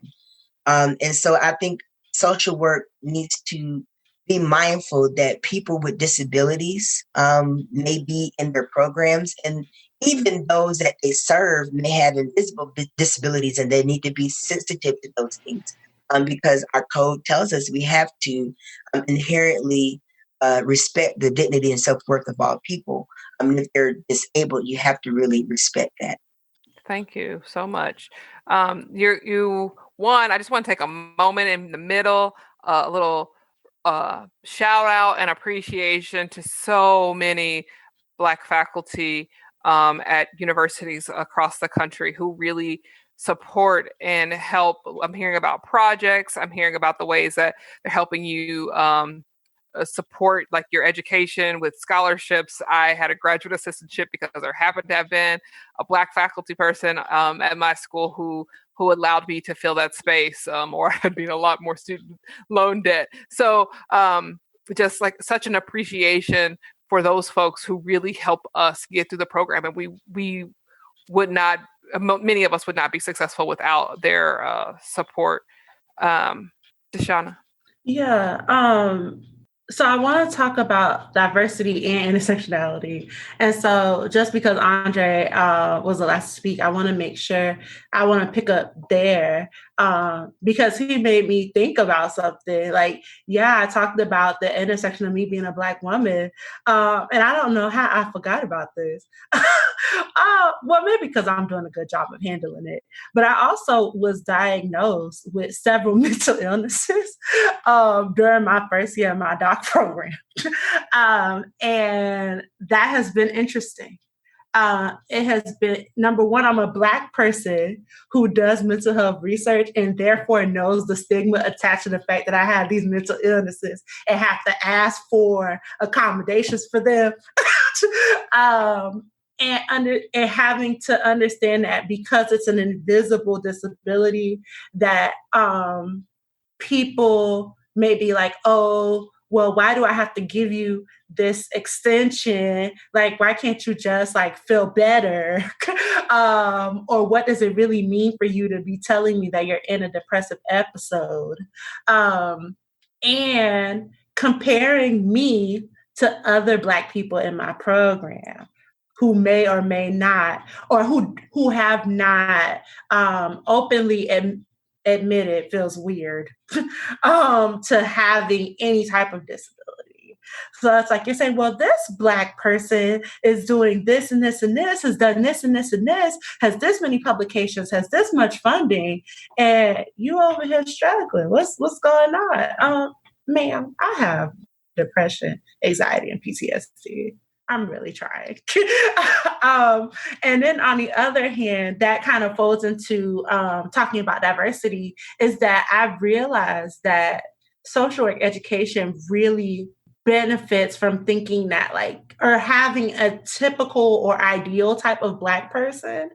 And so I think social work needs to be mindful that people with disabilities may be in their programs, and even those that they serve may have invisible disabilities, and they need to be sensitive to those things because our code tells us we have to inherently respect the dignity and self-worth of all people. If they're disabled, you have to really respect that. Thank you so much. I just want to take a moment in the middle, a little shout out and appreciation to so many Black faculty at universities across the country who really support and help. I'm hearing about projects. I'm hearing about the ways that they're helping you support like your education with scholarships. I had a graduate assistantship because there happened to have been a Black faculty person at my school who allowed me to fill that space, or I'd be in a lot more student loan debt. So just like such an appreciation for those folks who really help us get through the program, and we would not, many of us would not be successful without their support. Dashawna. Yeah. So I want to talk about diversity and intersectionality. And so just because André was the last to speak, I want to make sure I want to pick up there because he made me think about something. Like, yeah, I talked about the intersection of me being a Black woman. And I don't know how I forgot about this. Well, maybe because I'm doing a good job of handling it. But I also was diagnosed with several mental illnesses during my first year of my doc program. And that has been interesting. It has been, number one, I'm a Black person who does mental health research and therefore knows the stigma attached to the fact that I have these mental illnesses and have to ask for accommodations for them. And having to understand that because it's an invisible disability that people may be like, oh, well, why do I have to give you this extension? Like, why can't you just like feel better? Or what does it really mean for you to be telling me that you're in a depressive episode? And comparing me to other Black people in my program who may or may not, or who have not openly admitted, feels weird to having any type of disability. So it's like you're saying, well, this Black person is doing this and this and this, has done this and this and this, has this many publications, has this much funding, and you over here struggling. What's going on? Ma'am, I have depression, anxiety, and PTSD. I'm really trying. And then on the other hand, that kind of folds into talking about diversity, is that I've realized that social work education really benefits from thinking that like, or having a typical or ideal type of Black person.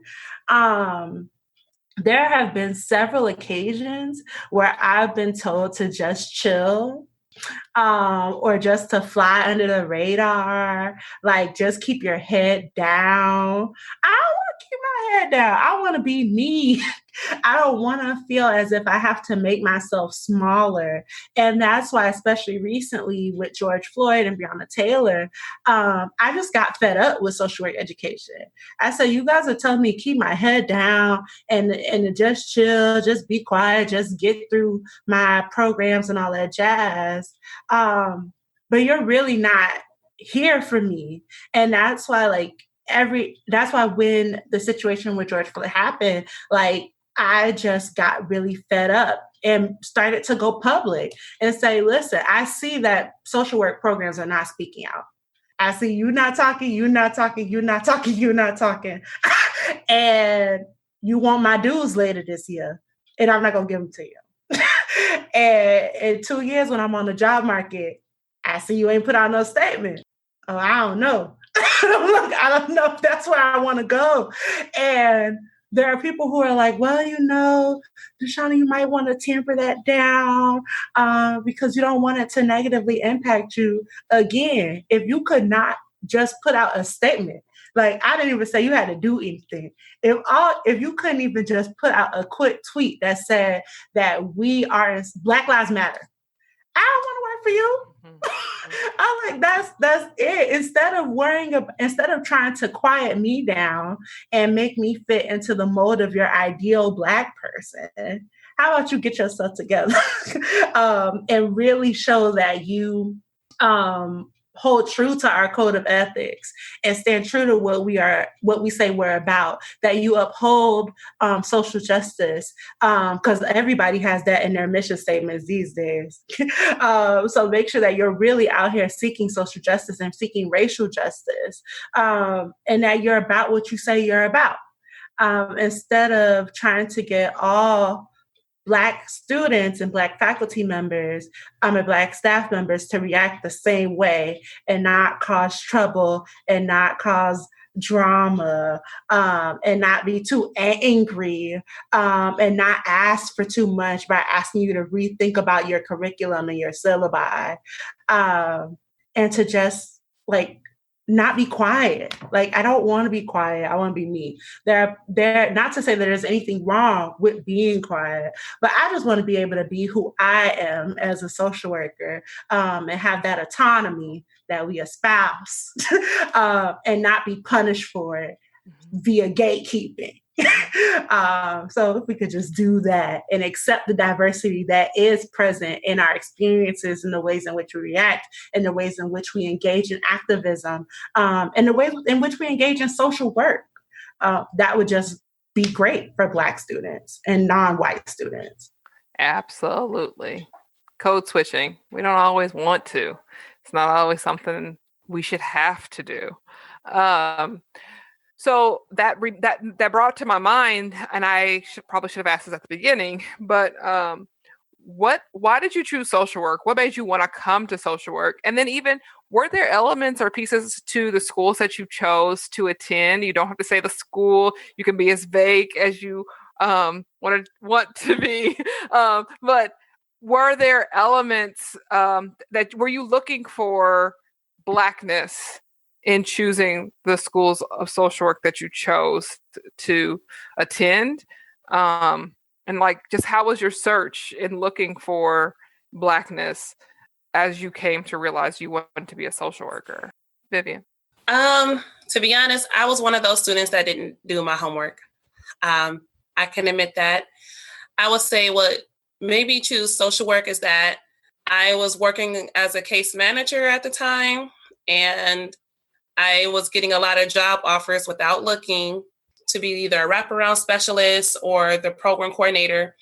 There have been several occasions where I've been told to just chill, or just to fly under the radar, like just keep your head down. I don't want to keep my head down. I want to be me. I don't want to feel as if I have to make myself smaller. And that's why, especially recently with George Floyd and Breonna Taylor, I just got fed up with social work education. I said, you guys are telling me to keep my head down and to just chill, just be quiet, just get through my programs and all that jazz. But you're really not here for me. And that's why that's why when the situation with George Floyd happened, like I just got really fed up and started to go public and say, listen, I see that social work programs are not speaking out. I see you not talking, you not talking, you not talking, you not talking. And you want my dues later this year, and I'm not going to give them to you. And in 2 years when I'm on the job market, I see you ain't put out no statement. Oh, I don't know. Look, I don't know if that's where I want to go. And there are people who are like, well, Dashawna, you might want to temper that down because you don't want it to negatively impact you. Again, if you could not just put out a statement, like I didn't even say you had to do anything. If you couldn't even just put out a quick tweet that said that we are Black Lives Matter, I don't want to work for you. I'm like, that's it. Instead of trying to quiet me down and make me fit into the mold of your ideal Black person, how about you get yourself together and really show that you hold true to our code of ethics and stand true to what we say we're about, that you uphold social justice, because everybody has that in their mission statements these days. So make sure that you're really out here seeking social justice and seeking racial justice, and that you're about what you say you're about, instead of trying to get all Black students and Black faculty members and Black staff members to react the same way and not cause trouble and not cause drama, and not be too angry, and not ask for too much by asking you to rethink about your curriculum and your syllabi, and to just not be quiet. Like, I don't want to be quiet. I want to be me. There, not to say that there's anything wrong with being quiet, but I just want to be able to be who I am as a social worker, and have that autonomy that we espouse, and not be punished for it via gatekeeping. So if we could just do that and accept the diversity that is present in our experiences and the ways in which we react and the ways in which we engage in activism, and the ways in which we engage in social work, that would just be great for Black students and non-white students. Absolutely. Code switching. We don't always want to. It's not always something we should have to do. So that brought to my mind, and I probably should have asked this at the beginning, but why did you choose social work? What made you want to come to social work? And then even, were there elements or pieces to the schools that you chose to attend? You don't have to say the school. You can be as vague as you want to be. But were there elements were you looking for Blackness in choosing the schools of social work that you chose to attend? And just how was your search in looking for Blackness as you came to realize you wanted to be a social worker? Vivian? To be honest, I was one of those students that didn't do my homework. I can admit that. I would say what made me choose social work is that I was working as a case manager at the time, and I was getting a lot of job offers without looking to be either a wraparound specialist or the program coordinator.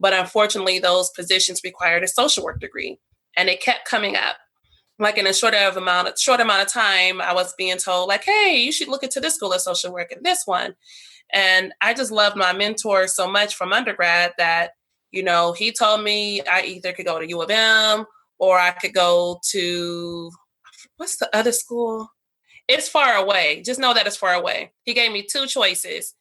But unfortunately, those positions required a social work degree, and it kept coming up. In a short amount of time, I was being told, hey, you should look into this school of social work and this one. And I just loved my mentor so much from undergrad that, he told me I either could go to U of M or I could go to, what's the other school? It's far away. Just know that it's far away. He gave me 2 choices.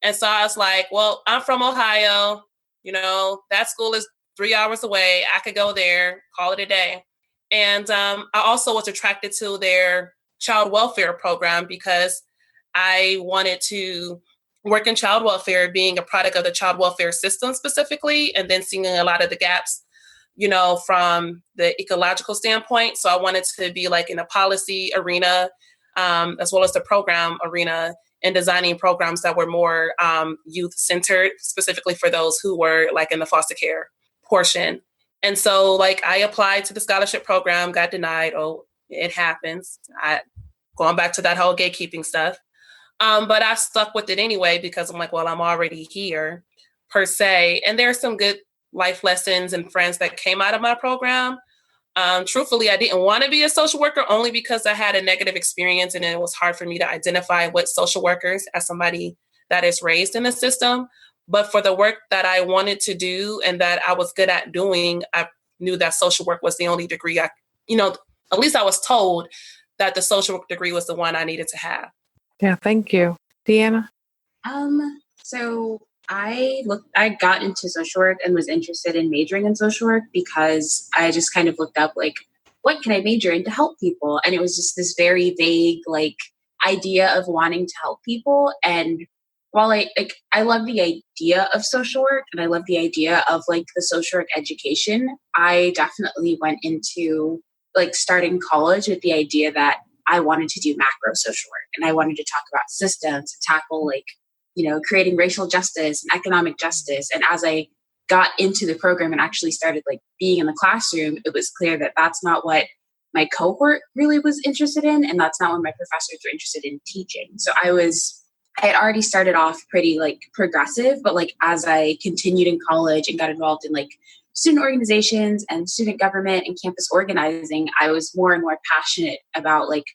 And so I was like, well, I'm from Ohio. That school is 3 hours away. I could go there, call it a day. And I also was attracted to their child welfare program because I wanted to work in child welfare, being a product of the child welfare system specifically, and then seeing a lot of the gaps, from the ecological standpoint. So I wanted to be like in a policy arena, as well as the program arena, and designing programs that were more youth-centered, specifically for those who were like in the foster care portion. And so like I applied to the scholarship program, got denied. Oh, it happens. Going back to that whole gatekeeping stuff. But I stuck with it anyway because I'm like, well, I'm already here per se. And there are some good life lessons and friends that came out of my program. Truthfully, I didn't want to be a social worker only because I had a negative experience and it was hard for me to identify with social workers as somebody that is raised in the system. But for the work that I wanted to do and that I was good at doing, I knew that social work was the only degree at least I was told that the social work degree was the one I needed to have. Yeah, thank you. Deana? So I got into social work and was interested in majoring in social work because I just kind of looked up like, what can I major in to help people? And it was just this very vague like idea of wanting to help people. And while I love the idea of social work and I love the idea of like the social work education, I definitely went into like starting college with the idea that I wanted to do macro social work and I wanted to talk about systems, tackle like, creating racial justice and economic justice. And as I got into the program and actually started like being in the classroom, it was clear that that's not what my cohort really was interested in. And that's not what my professors were interested in teaching. So I had already started off pretty like progressive, but like as I continued in college and got involved in like student organizations and student government and campus organizing, I was more and more passionate about like,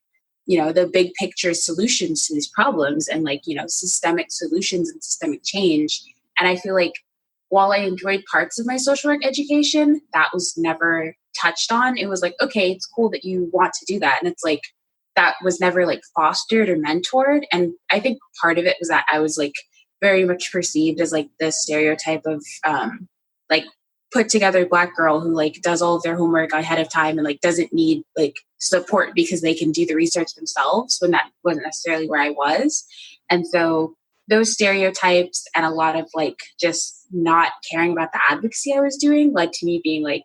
the big picture solutions to these problems and like, systemic solutions and systemic change. And I feel like while I enjoyed parts of my social work education, that was never touched on. It was like, okay, it's cool that you want to do that. And it's like, that was never like fostered or mentored. And I think part of it was that I was like very much perceived as like the stereotype of like put together Black girl who like does all of their homework ahead of time and like doesn't need like support because they can do the research themselves, when that wasn't necessarily where I was. And so those stereotypes and a lot of like just not caring about the advocacy I was doing led to me being like,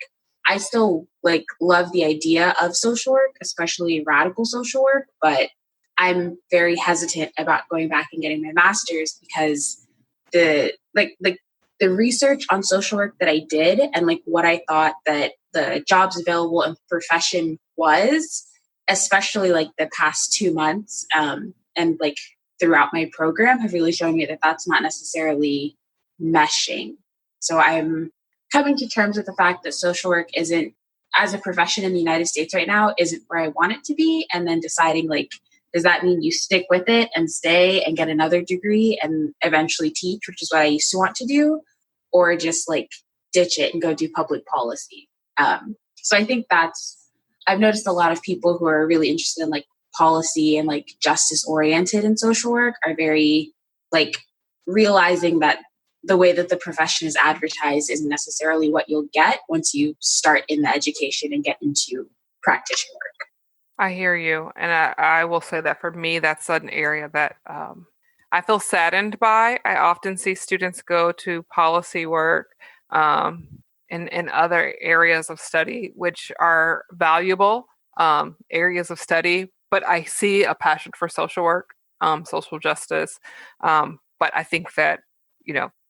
I still like love the idea of social work, especially radical social work, but I'm very hesitant about going back and getting my master's because the research on social work that I did and like what I thought that the jobs available in profession was, especially like the past 2 months and like throughout my program have really shown me that that's not necessarily meshing. So I'm coming to terms with the fact that social work isn't, as a profession in the United States right now, isn't where I want it to be. And then deciding like, does that mean you stick with it and stay and get another degree and eventually teach, which is what I used to want to do, or just like ditch it and go do public policy? So I think I've noticed a lot of people who are really interested in like policy and like justice oriented in social work are very like realizing that the way that the profession is advertised isn't necessarily what you'll get once you start in the education and get into practitioner work. I hear you. And I will say that for me, that's an area that I feel saddened by. I often see students go to policy work in other areas of study, which are valuable areas of study, but I see a passion for social work, social justice. But I think that,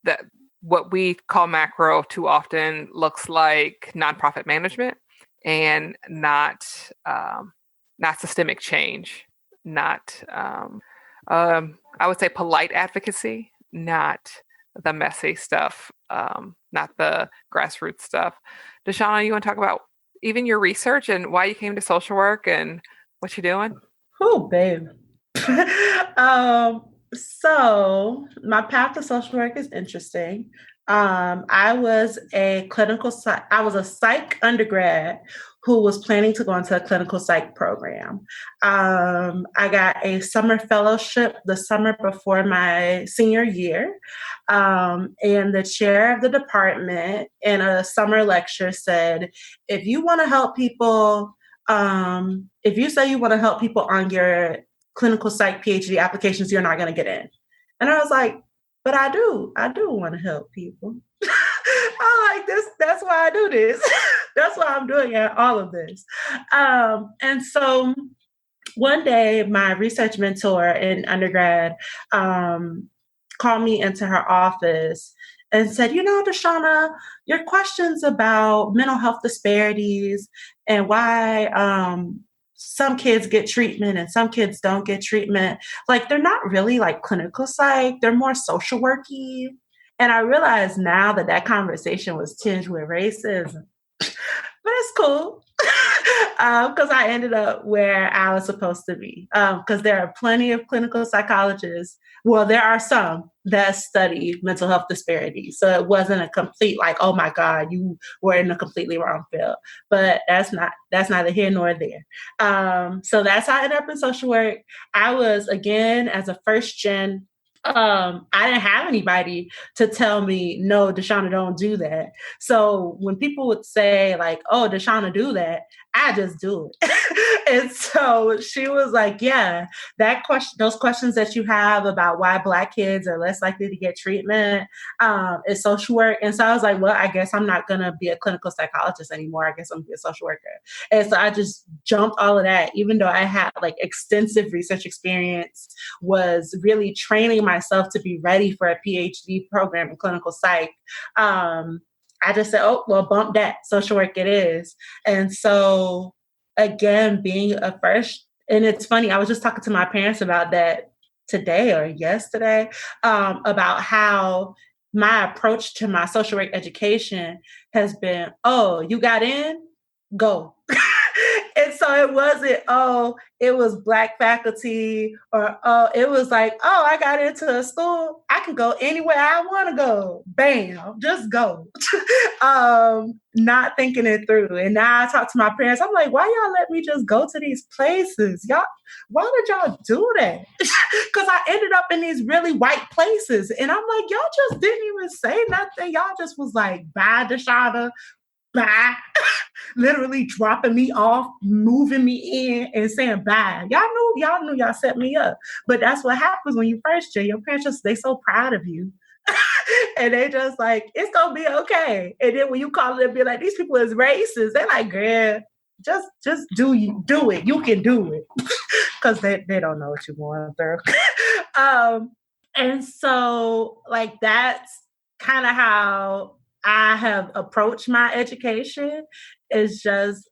that what we call macro too often looks like nonprofit management and not systemic change, not I would say polite advocacy, not the messy stuff, not the grassroots stuff. Dashawna, you want to talk about even your research and why you came to social work and what you're doing? Oh, babe. So my path to social work is interesting. I was a psych undergrad who was planning to go into a clinical psych program. I got a summer fellowship the summer before my senior year. And the chair of the department in a summer lecture said, if you want to help people, if you say you want to help people on your clinical psych PhD applications, you're not going to get in. And I was like, but I do want to help people. I'm like, that's why I do this. That's why I'm doing all of this. And so one day my research mentor in undergrad called me into her office and said, Dashawna, your questions about mental health disparities and why some kids get treatment and some kids don't get treatment, like they're not really like clinical psych, they're more social worky. And I realized now that conversation was tinged with racism. But it's cool because I ended up where I was supposed to be. Because there are plenty of clinical psychologists. Well, there are some that study mental health disparities. So it wasn't a complete like, oh my God, you were in a completely wrong field. But that's neither here nor there. So that's how I ended up in social work. I was, again, as a first gen, I didn't have anybody to tell me, no, Dashawna, don't do that. So when people would say like, oh, Dashawna, do that, I just do it. And so she was like, yeah, those questions that you have about why Black kids are less likely to get treatment is social work. And so I was like, well, I guess I'm not going to be a clinical psychologist anymore. I guess I'm going to be a social worker. And so I just jumped all of that, even though I had like extensive research experience, was really training myself to be ready for a PhD program in clinical psych. I just said, oh, well, bump that, social work it is. And so again, being a first, and it's funny, I was just talking to my parents about that today or yesterday, about how my approach to my social work education has been, oh, you got in? Go. And so it wasn't, oh, it was Black faculty, or, oh, it was like, oh, I got into a school. I can go anywhere I want to go. Bam, just go. Not thinking it through. And now I talk to my parents. I'm like, why y'all let me just go to these places? Why did y'all do that? Because I ended up in these really white places. And I'm like, y'all just didn't even say nothing. Y'all just was like, bye, Dashawna. Bye. Literally dropping me off, moving me in, and saying bye. Y'all knew y'all set me up. But that's what happens when you first year. Your parents they so proud of you. And they just like, it's gonna be okay. And then when you call it and be like, these people is racist, they're like, girl, just do it. You can do it. Because they don't know what you're going through. And so like that's kind of how I have approached my education. Is just,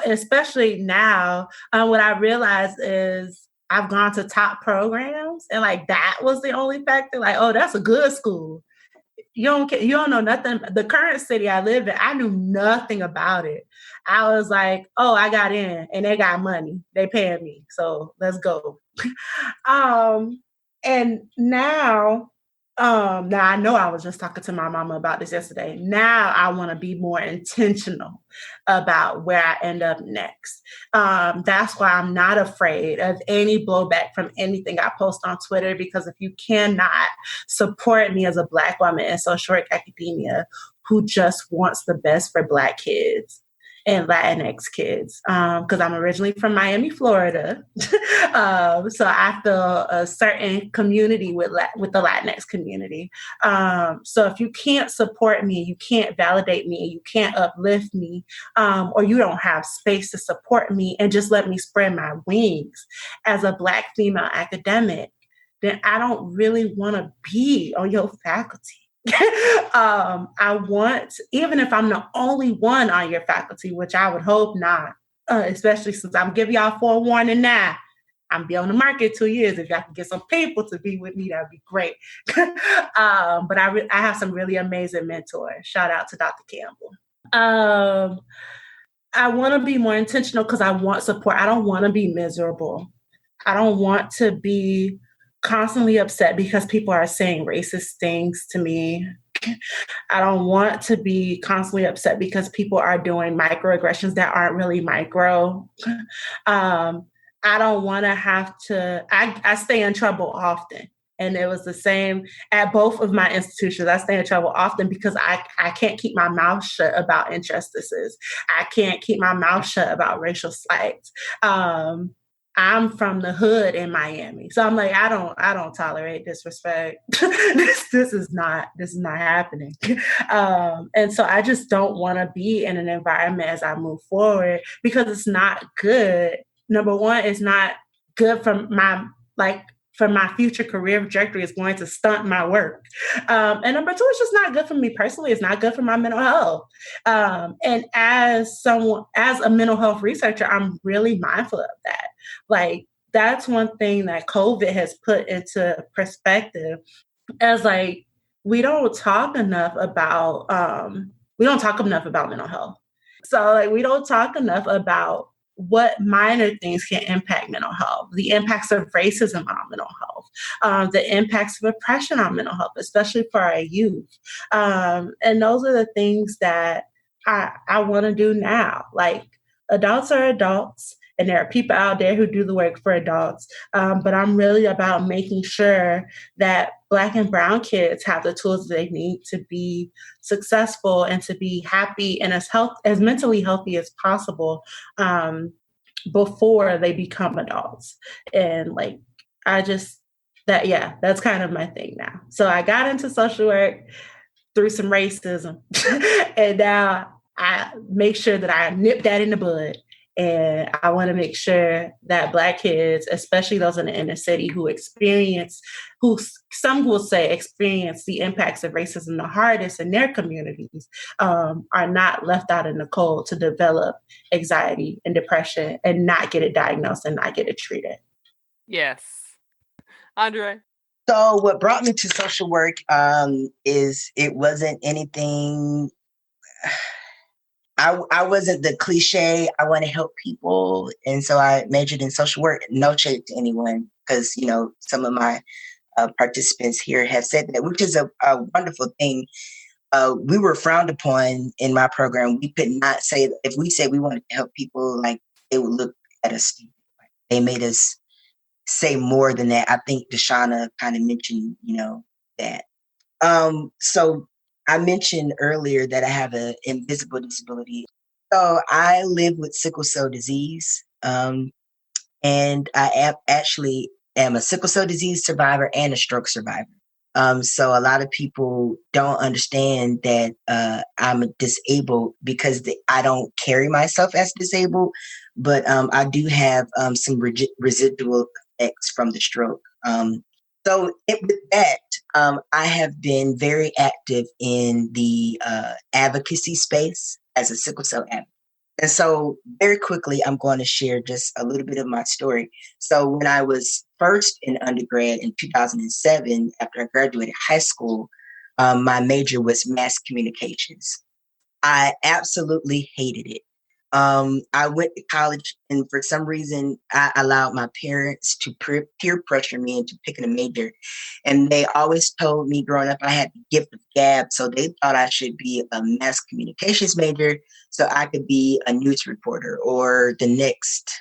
especially now, what I realized is I've gone to top programs, and like that was the only factor. Like, oh, that's a good school. You don't know nothing. The current city I live in, I knew nothing about it. I was like, oh, I got in, and they got money. They paying me, so let's go. And now I know I was just talking to my mama about this yesterday. Now I want to be more intentional about where I end up next. That's why I'm not afraid of any blowback from anything I post on Twitter, because if you cannot support me as a Black woman in social work academia who just wants the best for Black kids and Latinx kids, because I'm originally from Miami, Florida. So I feel a certain community with the Latinx community. So if you can't support me, you can't validate me, you can't uplift me, or you don't have space to support me and just let me spread my wings as a Black female academic, then I don't really want to be on your faculty. I want, even if I'm the only one on your faculty, which I would hope not, especially since I'm giving y'all forewarning now, I'm be on the market 2 years. If y'all can get some people to be with me, that'd be great. But I have some really amazing mentors. Shout out to Dr. Campbell. I want to be more intentional because I want support. I don't want to be miserable. I don't want to be constantly upset because people are saying racist things to me. I don't want to be constantly upset because people are doing microaggressions that aren't really micro. I don't want to have to, I stay in trouble often. And it was the same at both of my institutions. I stay in trouble often because I can't keep my mouth shut about injustices. I can't keep my mouth shut about racial slights. I'm from the hood in Miami. So I'm like, I don't tolerate disrespect. this is not happening. And so I just don't want to be in an environment as I move forward because it's not good. Number one, it's not good for my future career trajectory. Is going to stunt my work. And number two, it's just not good for me personally. It's not good for my mental health. And as a mental health researcher, I'm really mindful of that. Like, that's one thing that COVID has put into perspective as like, we don't talk enough about mental health. So like, we don't talk enough about what minor things can impact mental health, the impacts of racism on mental health, the impacts of oppression on mental health, especially for our youth. And those are the things that I want to do now. Like, adults are adults, and there are people out there who do the work for adults. But I'm really about making sure that Black and Brown kids have the tools they need to be successful and to be happy and as mentally healthy as possible before they become adults. And like, that's kind of my thing now. So I got into social work through some racism, and now I make sure that I nip that in the bud. And I want to make sure that Black kids, especially those in the inner city some will say experience the impacts of racism the hardest in their communities, are not left out in the cold to develop anxiety and depression and not get it diagnosed and not get it treated. Yes. André? So what brought me to social work is it wasn't anything... I wasn't the cliche, I want to help people. And so I majored in social work. No shade to anyone, because, some of my participants here have said that, which is a wonderful thing. We were frowned upon in my program. We could not say, if we said we wanted to help people, like, they would look at us stupid. They made us say more than that. I think Dashawna kind of mentioned, that. So I mentioned earlier that I have an invisible disability. So I live with sickle cell disease, and I actually am a sickle cell disease survivor and a stroke survivor. So a lot of people don't understand that I'm disabled because I don't carry myself as disabled, but I do have some residual effects from the stroke. So with that, I have been very active in the advocacy space as a sickle cell advocate. And so very quickly, I'm going to share just a little bit of my story. So when I was first in undergrad in 2007, after I graduated high school, my major was mass communications. I absolutely hated it. I went to college, and for some reason, I allowed my parents to peer pressure me into picking a major. And they always told me growing up I had the gift of gab, so they thought I should be a mass communications major so I could be a news reporter or the next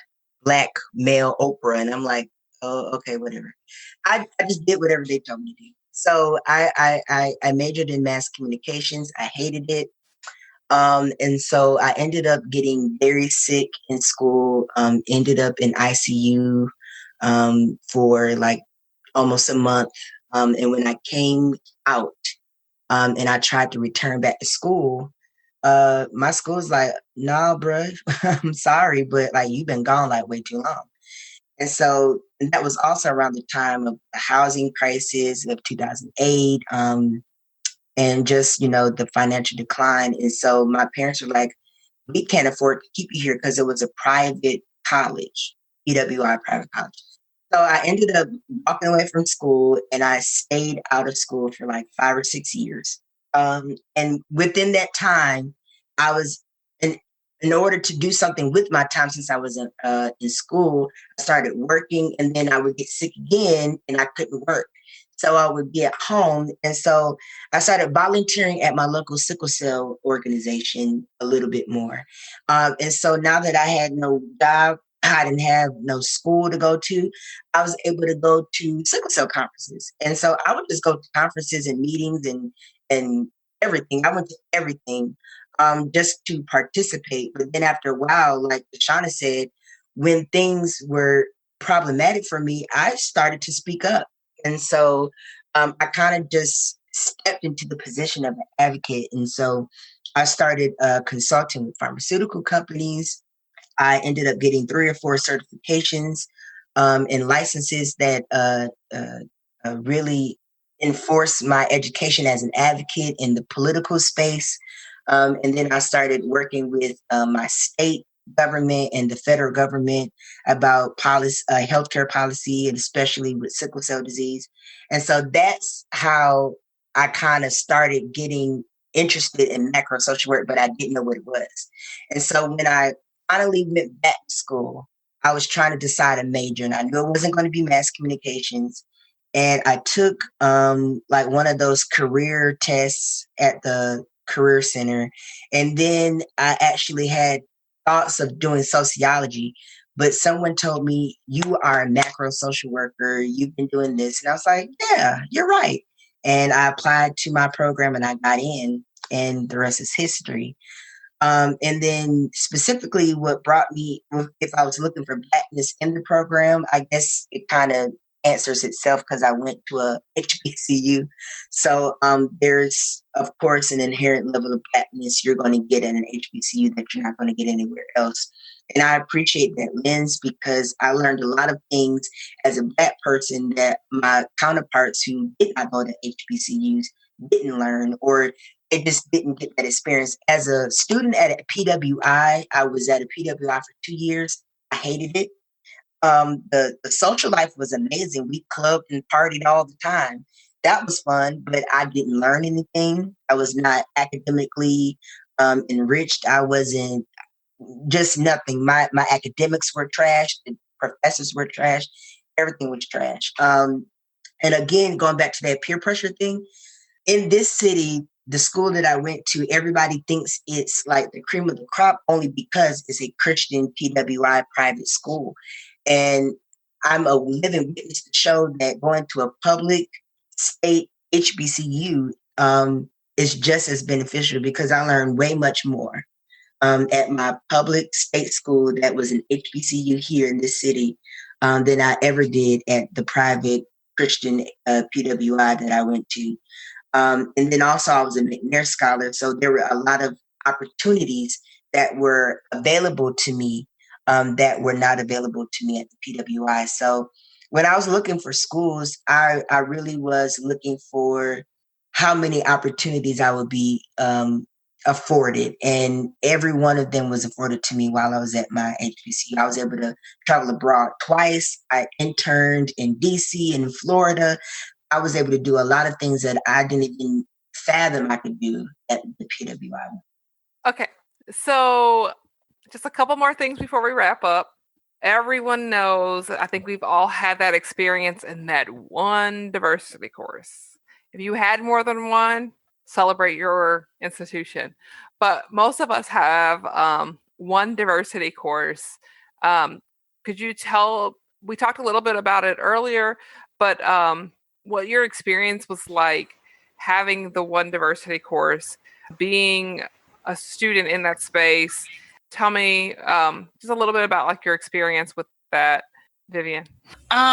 Black male Oprah. And I'm like, oh, okay, whatever. I just did whatever they told me to do. So I majored in mass communications. I hated it. And so I ended up getting very sick in school, ended up in ICU for like almost a month. And when I came out and I tried to return back to school, my school was like, nah, bruh, I'm sorry, but like you've been gone like way too long. And so that was also around the time of the housing crisis of 2008. And just, the financial decline. And so my parents were like, we can't afford to keep you here because it was a private college, BWI private college. So I ended up walking away from school, and I stayed out of school for like 5 or 6 years. And within that time, I was, in order to do something with my time since I was in school, I started working, and then I would get sick again and I couldn't work. So I would be at home. And so I started volunteering at my local sickle cell organization a little bit more. And so now that I had no job, I didn't have no school to go to, I was able to go to sickle cell conferences. And so I would just go to conferences and meetings and everything. I went to everything just to participate. But then after a while, like Dashawna said, when things were problematic for me, I started to speak up. And so I kind of just stepped into the position of an advocate. And so I started consulting with pharmaceutical companies. I ended up getting 3 or 4 certifications and licenses that really enforce my education as an advocate in the political space. And then I started working with my state government and the federal government about policy, healthcare policy, and especially with sickle cell disease. And so that's how I kind of started getting interested in macro social work, but I didn't know what it was. And so when I finally went back to school, I was trying to decide a major, and I knew it wasn't going to be mass communications. And I took like one of those career tests at the career center. And then I actually had thoughts of doing sociology, but someone told me, you are a macro social worker, you've been doing this. And I was like, yeah, you're right. And I applied to my program and I got in, and the rest is history. And then specifically what brought me, if I was looking for Blackness in the program, I guess it kind of answers itself because I went to a HBCU. So there's, of course, an inherent level of Blackness you're going to get in an HBCU that you're not going to get anywhere else. And I appreciate that lens because I learned a lot of things as a Black person that my counterparts who did not go to HBCUs didn't learn, or it just didn't get that experience. As a student at a PWI, I was at a PWI for 2 years. I hated it. The social life was amazing. We clubbed and partied all the time. That was fun, but I didn't learn anything. I was not academically enriched. I wasn't just nothing. My academics were trash. The professors were trash. Everything was trash. And again, going back to that peer pressure thing, in this city, the school that I went to, everybody thinks it's like the cream of the crop only because it's a Christian PWI private school. And I'm a living witness to show that going to a public state HBCU is just as beneficial because I learned way much more at my public state school that was an HBCU here in this city than I ever did at the private Christian PWI that I went to. And then also I was a McNair scholar. So there were a lot of opportunities that were available to me that were not available to me at the PWI. So when I was looking for schools, I really was looking for how many opportunities I would be afforded. And every one of them was afforded to me while I was at my HBCU. I was able to travel abroad twice. I interned in DC and in Florida. I was able to do a lot of things that I didn't even fathom I could do at the PWI. Okay, so just a couple more things before we wrap up. Everyone knows, I think we've all had that experience in that one diversity course. If you had more than one, celebrate your institution. But most of us have one diversity course. Could you tell, we talked a little bit about it earlier, but what your experience was like having the one diversity course, being a student in that space. Tell me just a little bit about like your experience with that, Vivian.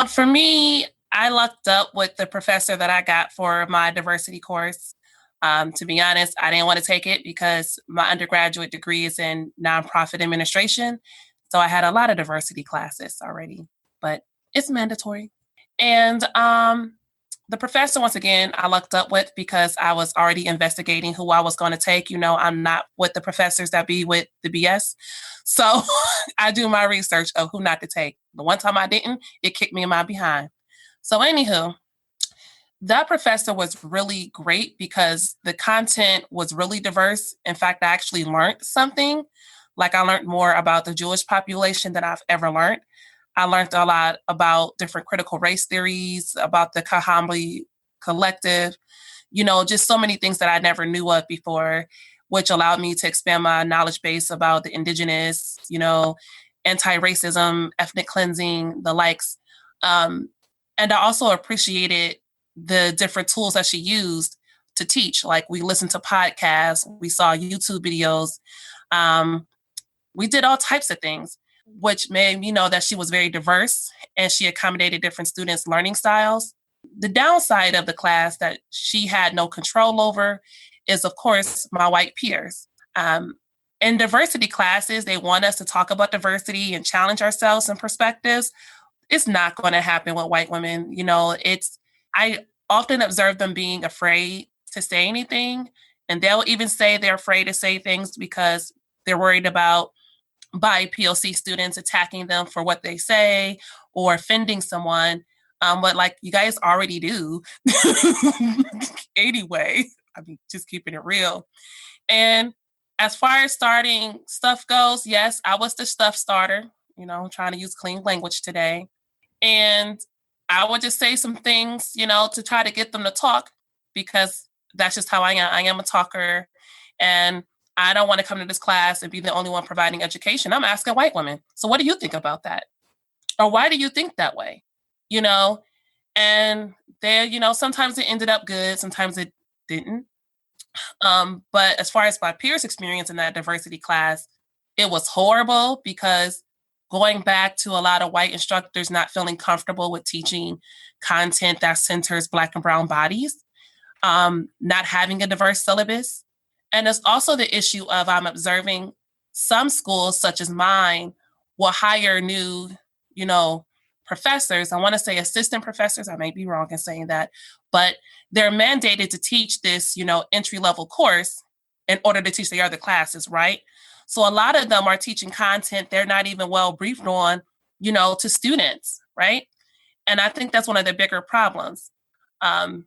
For me, I lucked up with the professor that I got for my diversity course. To be honest, I didn't want to take it because my undergraduate degree is in nonprofit administration. So I had a lot of diversity classes already, but it's mandatory. And the professor, once again, I lucked up with because I was already investigating who I was going to take. You know, I'm not with the professors that be with the BS. So I do my research of who not to take. The one time I didn't, it kicked me in my behind. So anywho, that professor was really great because the content was really diverse. In fact, I actually learned something. Like I learned more about the Jewish population than I've ever learned. I learned a lot about different critical race theories, about the Kahombi collective, just so many things that I never knew of before, which allowed me to expand my knowledge base about the indigenous, anti-racism, ethnic cleansing, the likes. And I also appreciated the different tools that she used to teach. Like we listened to podcasts, we saw YouTube videos, we did all types of things, which made me know that she was very diverse and she accommodated different students' learning styles. The downside of the class that she had no control over is, of course, my white peers. In diversity classes, they want us to talk about diversity and challenge ourselves and perspectives. It's not going to happen with white women. I often observe them being afraid to say anything, and they'll even say they're afraid to say things because they're worried about BIPOC students attacking them for what they say or offending someone. But like you guys already do anyway. I mean, just keeping it real. And as far as starting stuff goes, yes, I was the stuff starter, trying to use clean language today. And I would just say some things, to try to get them to talk, because that's just how I am. I am a talker, and I don't want to come to this class and be the only one providing education. I'm asking white women. So what do you think about that? Or why do you think that way? And there, sometimes it ended up good, sometimes it didn't. But as far as my peers' experience in that diversity class, it was horrible, because going back to a lot of white instructors not feeling comfortable with teaching content that centers Black and brown bodies, not having a diverse syllabus. And there's also the issue of I'm observing some schools, such as mine, will hire new, professors. I want to say assistant professors. I may be wrong in saying that, but they're mandated to teach this, entry-level course in order to teach the other classes, right? So a lot of them are teaching content they're not even well briefed on, to students, right? And I think that's one of the bigger problems. And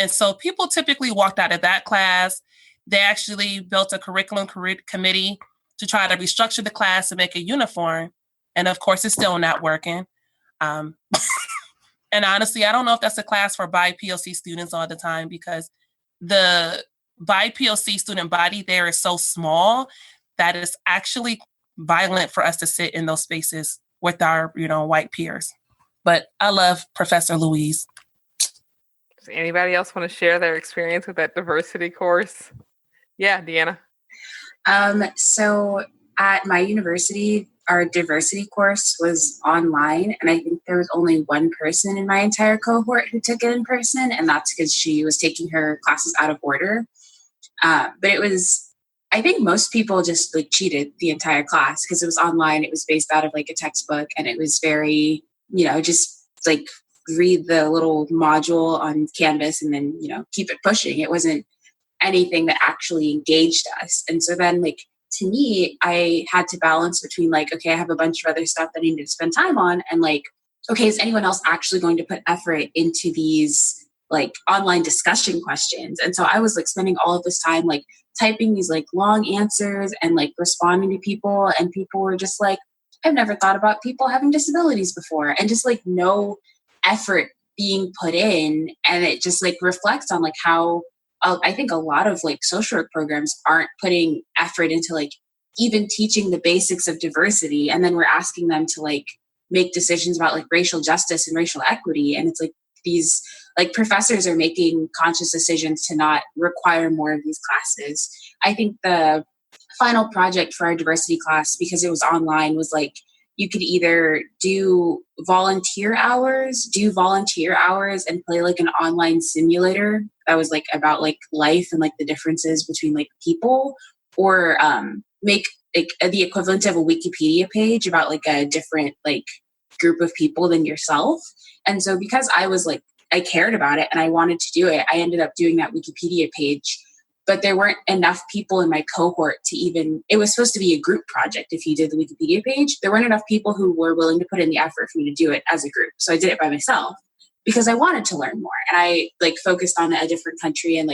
so people typically walked out of that class. They actually built a curriculum committee to try to restructure the class and make it uniform. And of course, it's still not working. And honestly, I don't know if that's a class for BIPOC students all the time, because the BIPOC student body there is so small that it's actually violent for us to sit in those spaces with our, white peers. But I love Professor Louise. Does anybody else want to share their experience with that diversity course? Yeah, Deana. So at my university, our diversity course was online, and I think there was only one person in my entire cohort who took it in person, and that's because she was taking her classes out of order. But it was, I think most people just cheated the entire class because it was online. It was based out of a textbook, and it was very, just read the little module on Canvas and then, keep it pushing. It wasn't anything that actually engaged us. And so then to me, I had to balance between okay, I have a bunch of other stuff that I need to spend time on. And okay, is anyone else actually going to put effort into these online discussion questions? And so I was spending all of this time typing these long answers and responding to people. And people were just I've never thought about people having disabilities before. And just no effort being put in. And it just reflects on how I think a lot of social work programs aren't putting effort into even teaching the basics of diversity. And then we're asking them to make decisions about racial justice and racial equity. And it's these professors are making conscious decisions to not require more of these classes. I think the final project for our diversity class, because it was online, was you could either do volunteer hours and play an online simulator that was about life and the differences between people, or make the equivalent of a Wikipedia page about a different group of people than yourself. And so because I was I cared about it and I wanted to do it, I ended up doing that Wikipedia page. But there weren't enough people in my cohort to even, it was supposed to be a group project if you did the Wikipedia page. There weren't enough people who were willing to put in the effort for me to do it as a group. So I did it by myself because I wanted to learn more. And I focused on a different country and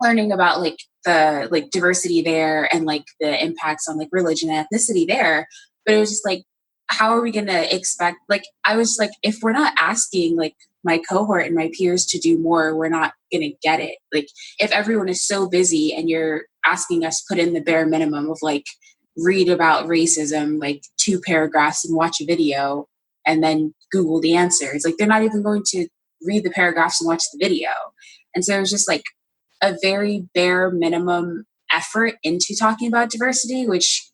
learning about the diversity there and the impacts on religion and ethnicity there. But it was just how are we going to expect, like, I was like, if we're not asking like my cohort and my peers to do more, we're not going to get it. Like, if everyone is so busy and you're asking us to put in the bare minimum of like, read about racism, like 2 paragraphs and watch a video and then Google the answers, like they're not even going to read the paragraphs and watch the video. And so it was just like a very bare minimum effort into talking about diversity, which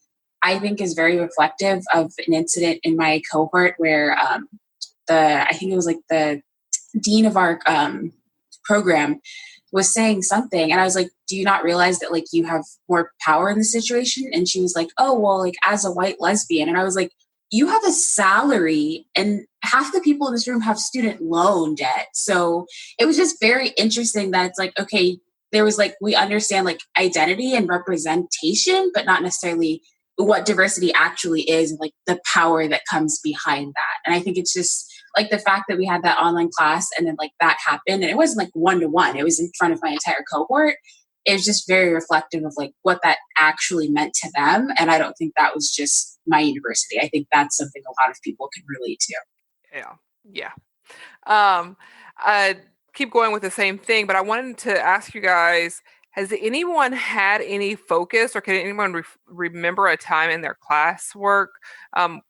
I think is very reflective of an incident in my cohort where I think it was like the dean of our program was saying something, and I was like, do you not realize that like you have more power in the situation? And she was like, oh, well, like as a white lesbian. And I was like, you have a salary and half the people in this room have student loan debt. So it was just very interesting that it's like, okay, there was like, we understand like identity and representation, but not necessarily what diversity actually is and like the power that comes behind that. And I think it's just like the fact that we had that online class and then like that happened, and it wasn't like 1-to-1, it was in front of my entire cohort. It was just very reflective of like what that actually meant to them. And I don't think that was just my university. I think that's something a lot of people can relate to. Yeah. I keep going with the same thing, but I wanted to ask you guys, has anyone had any focus, or can anyone remember a time in their classwork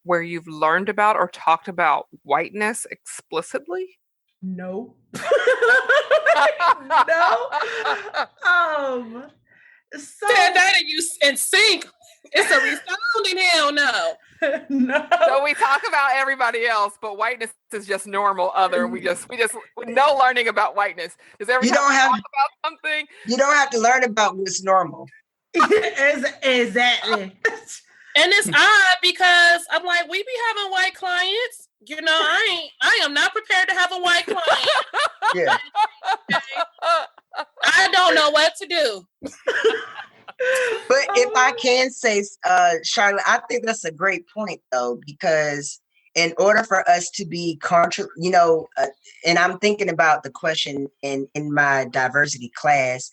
where you've learned about or talked about whiteness explicitly? No. No. Said that and you in sync. It's a resounding hell no. No. So we talk about everybody else, but whiteness is just normal. We no learning about whiteness. Does everyone talk about something? You don't have to learn about what's normal. Exactly. And it's odd because I'm like, we be having white clients. You know, I am not prepared to have a white client. Yeah. I don't know what to do. But if I can say, Charla, I think that's a great point, though, because in order for us to be and I'm thinking about the question in my diversity class,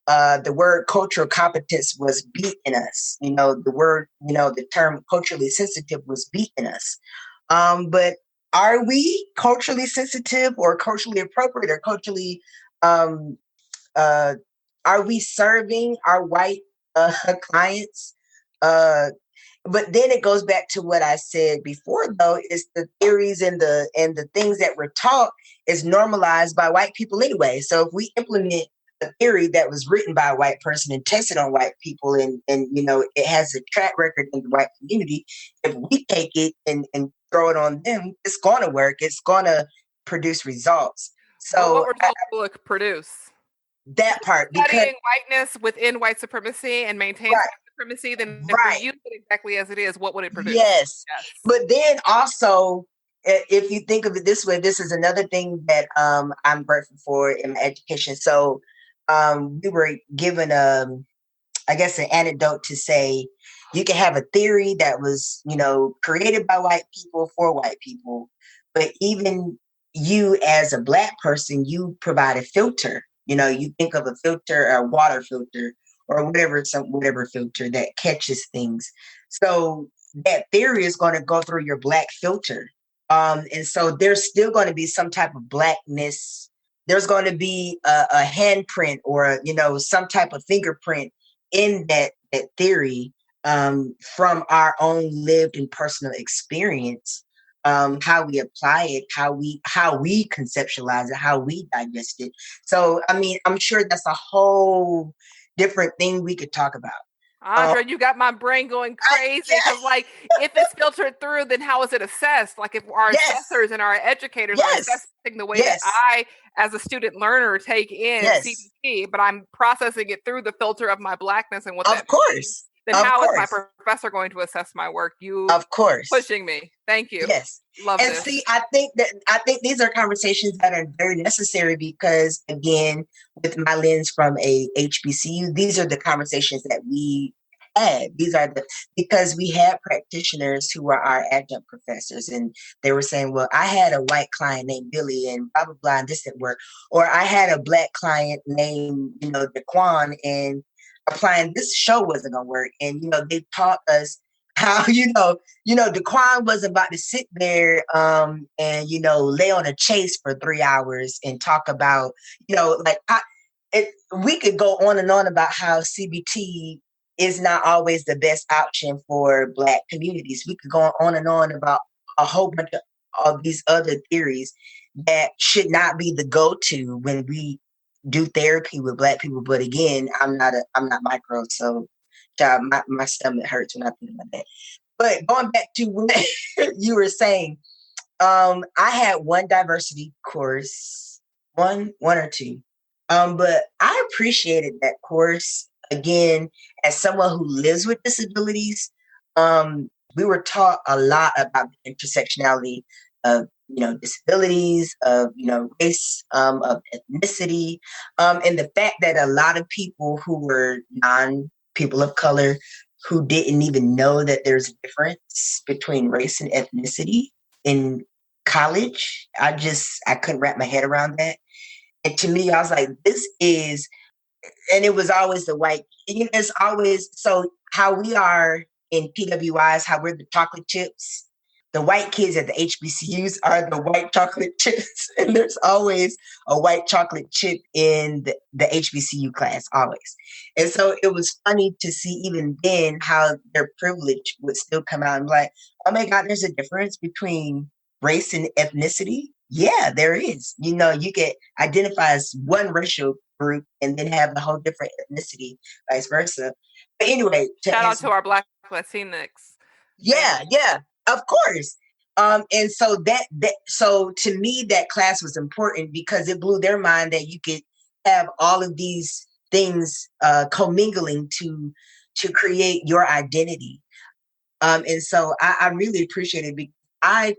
the word cultural competence was beat in us. The term culturally sensitive was beat in us. But are we culturally sensitive or culturally appropriate or culturally, are we serving our white clients? But then it goes back to what I said before, though, is the theories and the things that were taught is normalized by white people anyway. So if we implement a theory that was written by a white person and tested on white people and it has a track record in the white community, if we take it and throw it on them, it's going to work. It's going to produce results. So what results will it produce? That part. Studying whiteness within white supremacy and maintaining white supremacy, then if we use it exactly as it is, what would it produce? Yes. But then also, if you think of it this way, this is another thing that I'm grateful for in my education. So we were given, I guess, an anecdote to say you can have a theory that was, created by white people for white people, but even you as a Black person, you provide a filter. You think of a filter, a water filter, or whatever filter that catches things. So that theory is going to go through your Black filter. And so there's still going to be some type of Blackness. There's going to be a handprint or, some type of fingerprint in that theory from our own lived and personal experience. How we apply it, how we conceptualize it, how we digest it. So, I mean, I'm sure that's a whole different thing we could talk about. André, you got my brain going crazy because, if it's filtered through, then how is it assessed? Like, if our assessors and our educators are assessing the way that I, as a student learner, take in CBT, but I'm processing it through the filter of my Blackness and what that means. Then how is my professor going to assess my work? You, of course, pushing me. Thank you. Yes, love and this. See, I think these are conversations that are very necessary because, again, with my lens from a HBCU, these are the conversations that we had. Because we had practitioners who were our adjunct professors, and they were saying, "Well, I had a white client named Billy, and blah blah blah, and this didn't work," or I had a Black client named Daquan, and applying this show wasn't going to work. And, they taught us how, Daquan wasn't about to sit there and, lay on a chase for 3 hours and talk about, we could go on and on about how CBT is not always the best option for Black communities. We could go on and on about a whole bunch of these other theories that should not be the go-to when we do therapy with Black people. But again, I'm not micro, so my stomach hurts when I think about that. But going back to what you were saying, I had one diversity course, one or two. But I appreciated that course. Again, as someone who lives with disabilities, we were taught a lot about the intersectionality of, disabilities, of, race, of ethnicity, and the fact that a lot of people who were non-people of color who didn't even know that there's a difference between race and ethnicity in college. I couldn't wrap my head around that. And to me, I was like, and it was always the white, it's always, so how we are in PWIs, how we're the chocolate chips, the white kids at the HBCUs are the white chocolate chips. And there's always a white chocolate chip in the HBCU class, always. And so it was funny to see even then how their privilege would still come out and be like, oh my God, there's a difference between race and ethnicity. Yeah, there is. You can identify as one racial group and then have a whole different ethnicity, vice versa. But anyway, shout out to our Black Latinx. Yeah, of course. And so so to me, that class was important because it blew their mind that you could have all of these things commingling to create your identity. And so I really appreciated it. I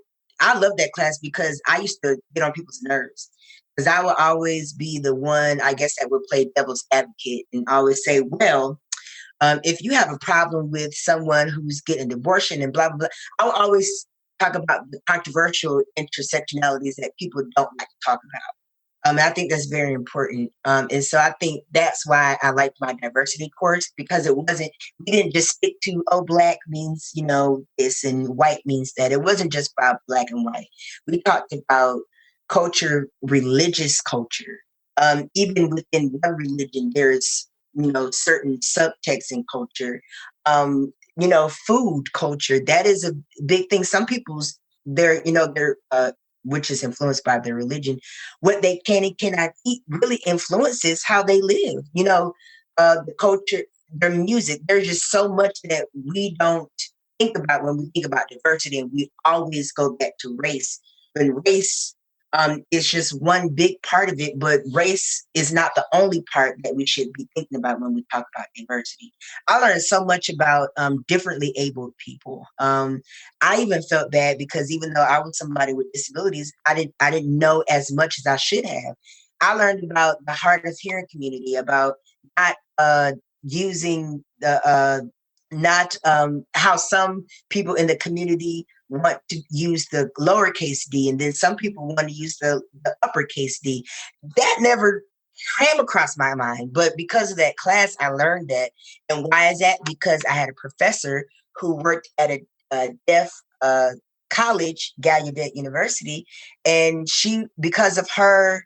love that class because I used to get on people's nerves because I would always be the one, I guess, that would play devil's advocate and always say, well, if you have a problem with someone who's getting an abortion and blah, blah, blah, I would always talk about the controversial intersectionalities that people don't like to talk about. And I think that's very important. And so I think that's why I liked my diversity course because we didn't just stick to, Black means, this and white means that. It wasn't just about Black and white. We talked about culture, religious culture. Even within one religion, there's, certain subtext in culture. Food culture, that is a big thing. Some people's, they're which is influenced by their religion, what they can and cannot eat really influences how they live. The culture, their music, there's just so much that we don't think about when we think about diversity, and we always go back to race. When race is just one big part of it, but race is not the only part that we should be thinking about when we talk about diversity. I learned so much about differently abled people. I even felt bad because even though I was somebody with disabilities, I didn't know as much as I should have. I learned about the hard of hearing community, about not using the how some people in the community want to use the lowercase d, and then some people want to use the uppercase d. That never came across my mind, but because of that class, I learned that. And why is that? Because I had a professor who worked at a deaf college, Gallaudet University, and because of her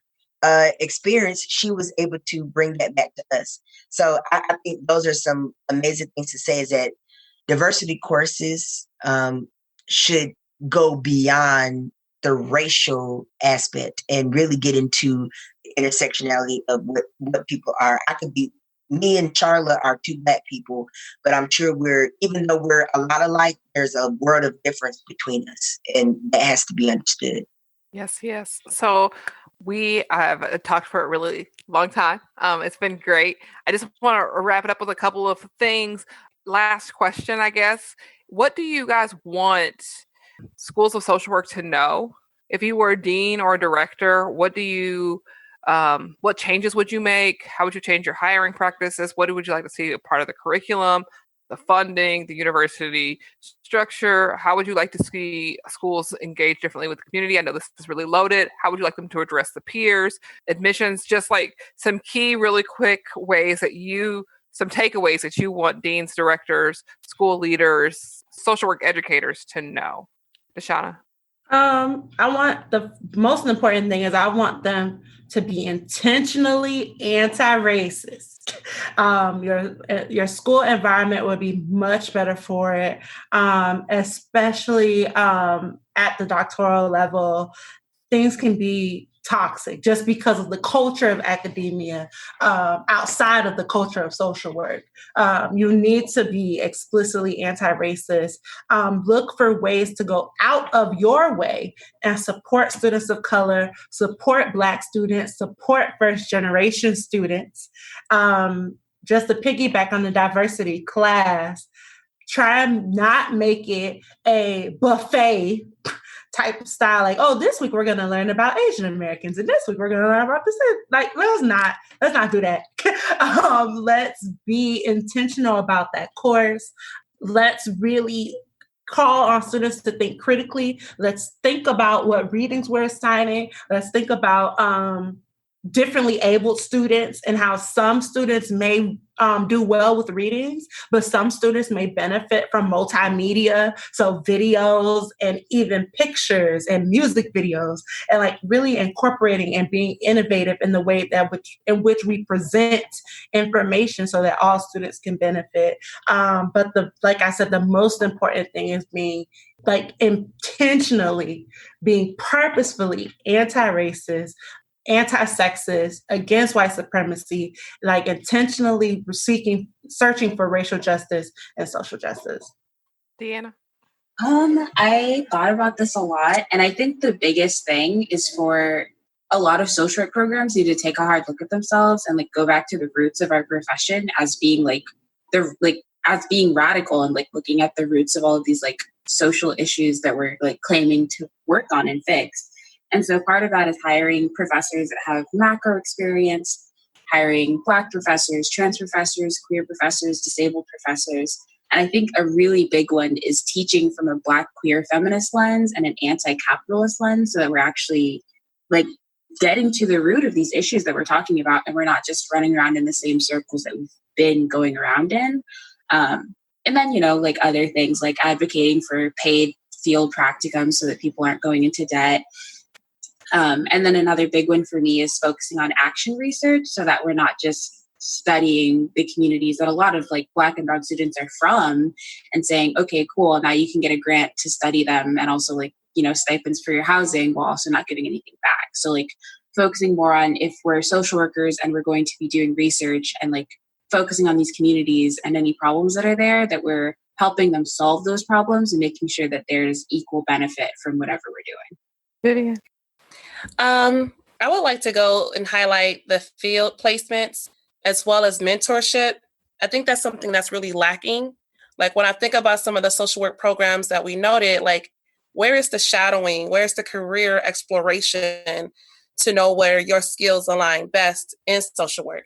experience, she was able to bring that back to us. So I think those are some amazing things to say, is that diversity courses should go beyond the racial aspect and really get into intersectionality of what people are. Me and Charla are two Black people, but I'm sure even though we're a lot alike, there's a world of difference between us, and that has to be understood. Yes. So we have talked for a really long time. It's been great. I just want to wrap it up with a couple of things. Last question, I guess. What do you guys want schools of social work to know? If you were a dean or a director, what changes would you make? How would you change your hiring practices? What would you like to see a part of the curriculum, the funding, the university structure? How would you like to see schools engage differently with the community? I know this is really loaded. How would you like them to address the peers, admissions, just like some key, really quick ways that you some takeaways that you want deans, directors, school leaders, social work educators to know? Dashawna? I want the most important thing is I want them to be intentionally anti-racist. Your school environment would be much better for it, especially at the doctoral level. Things can be toxic just because of the culture of academia outside of the culture of social work. You need to be explicitly anti-racist. Look for ways to go out of your way and support students of color, support Black students, support first-generation students. Just to piggyback on the diversity class, try and not make it a buffet type of style, like, oh, this week we're going to learn about Asian Americans, and this week we're going to learn about this. Like, let's not do that. Let's be intentional about that course. Let's really call on students to think critically. Let's think about what readings we're assigning. Let's think about differently abled students and how some students may do well with readings, but some students may benefit from multimedia, so videos and even pictures and music videos, and like really incorporating and being innovative in the way in which we present information so that all students can benefit. But like I said, the most important thing is being like intentionally, being purposefully anti-racist, anti-sexist, against white supremacy, like intentionally searching for racial justice and social justice. Deana? I thought about this a lot, and I think the biggest thing is for a lot of social work programs need to take a hard look at themselves and like go back to the roots of our profession as being as being radical and like looking at the roots of all of these like social issues that we're like claiming to work on and fix. And so part of that is hiring professors that have macro experience, hiring Black professors, trans professors, queer professors, disabled professors. And I think a really big one is teaching from a Black queer feminist lens and an anti-capitalist lens, so that we're actually like getting to the root of these issues that we're talking about, and we're not just running around in the same circles that we've been going around in. And then, like other things like advocating for paid field practicum so that people aren't going into debt. And then another big one for me is focusing on action research so that we're not just studying the communities that a lot of like Black and Brown students are from and saying, okay, cool, now you can get a grant to study them and also like, stipends for your housing while also not getting anything back. So like focusing more on if we're social workers and we're going to be doing research and like focusing on these communities and any problems that are there, that we're helping them solve those problems and making sure that there's equal benefit from whatever we're doing. Vivian? I would like to go and highlight the field placements as well as mentorship. I think that's something that's really lacking. Like when I think about some of the social work programs that we noted, like where is the shadowing? Where's the career exploration to know where your skills align best in social work?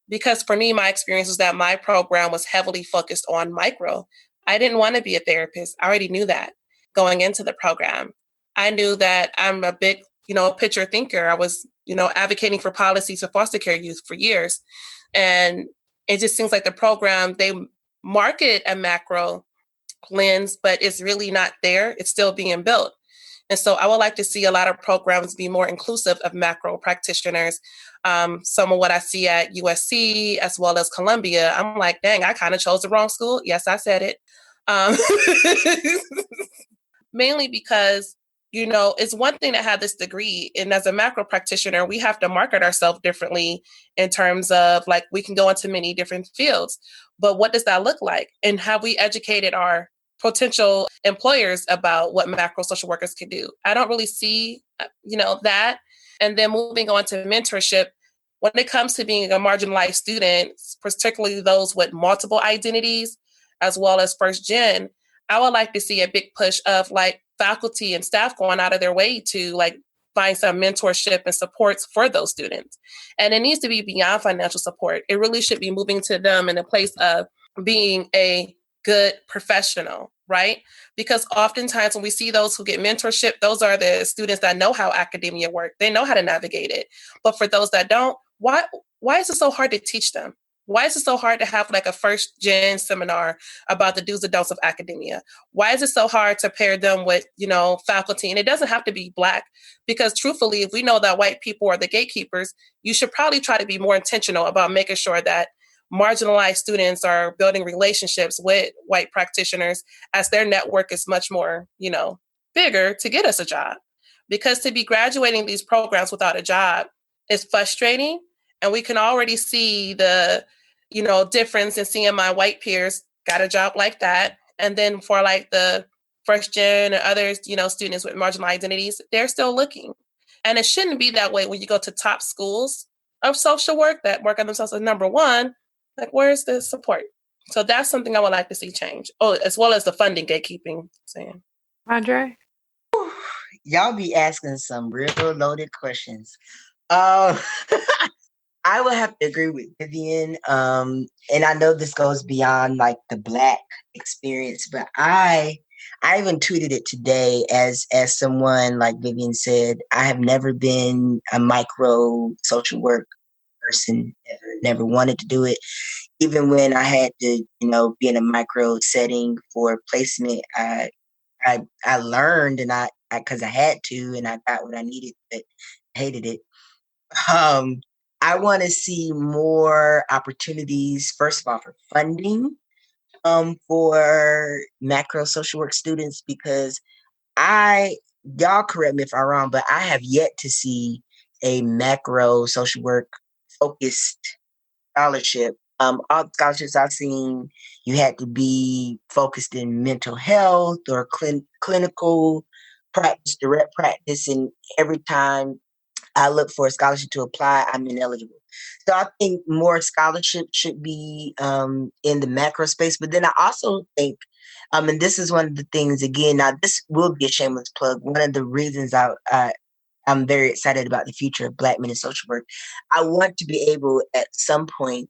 Because for me, my experience was that my program was heavily focused on micro. I didn't want to be a therapist. I already knew that going into the program. I knew that I'm a big, picture thinker. I was, advocating for policies for foster care youth for years. And it just seems like the program, they market a macro lens, but it's really not there. It's still being built. And so I would like to see a lot of programs be more inclusive of macro practitioners. Some of what I see at USC as well as Columbia, I'm like, dang, I kind of chose the wrong school. Yes, I said it. Mainly because it's one thing to have this degree. And as a macro practitioner, we have to market ourselves differently in terms of like, we can go into many different fields, but what does that look like? And have we educated our potential employers about what macro social workers can do? I don't really see, that. And then moving on to mentorship, when it comes to being a marginalized student, particularly those with multiple identities, as well as first gen, I would like to see a big push of like faculty and staff going out of their way to like find some mentorship and supports for those students. And it needs to be beyond financial support. It really should be moving to them in a place of being a good professional, right? Because oftentimes when we see those who get mentorship, those are the students that know how academia works. They know how to navigate it. But for those that don't, why is it so hard to teach them? Why is it so hard to have like a first gen seminar about the do's and don'ts of academia? Why is it so hard to pair them with, faculty? And it doesn't have to be Black, because truthfully, if we know that white people are the gatekeepers, you should probably try to be more intentional about making sure that marginalized students are building relationships with white practitioners, as their network is much more, bigger to get us a job. Because to be graduating these programs without a job is frustrating. And we can already see the, difference in seeing my white peers got a job like that. And then for like the first gen or others, students with marginal identities, they're still looking. And it shouldn't be that way when you go to top schools of social work that work on themselves as number one. Like, where's the support? So that's something I would like to see change. Oh, as well as the funding gatekeeping. Saying, André? Y'all be asking some real loaded questions. I would have to agree with Vivian. And I know this goes beyond like the Black experience, but I even tweeted it today as someone, like Vivian said, I have never been a micro social work person, never wanted to do it. Even when I had to, be in a micro setting for placement, I learned, and I because I had to, and I got what I needed, but hated it. I want to see more opportunities, first of all, for funding for macro social work students, because y'all correct me if I'm wrong, but I have yet to see a macro social work focused scholarship. All the scholarships I've seen, you had to be focused in mental health or clinical practice, direct practice, and every time I look for a scholarship to apply, I'm ineligible. So I think more scholarships should be in the macro space. But then I also think, and this is one of the things, again, now this will be a shameless plug. One of the reasons I'm very excited about the future of Black men in social work. I want to be able at some point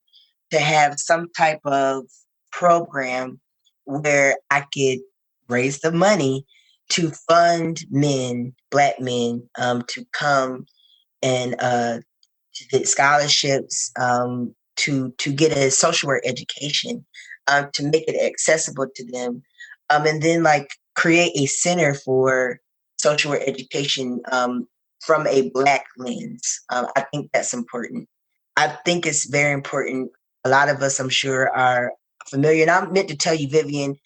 to have some type of program where I could raise the money to fund men, Black men, to come and to get scholarships, to get a social work education, to make it accessible to them, and then like create a center for social work education from a Black lens. I think that's important. I think it's very important. A lot of us, I'm sure, are familiar. And I meant to tell you, Vivian,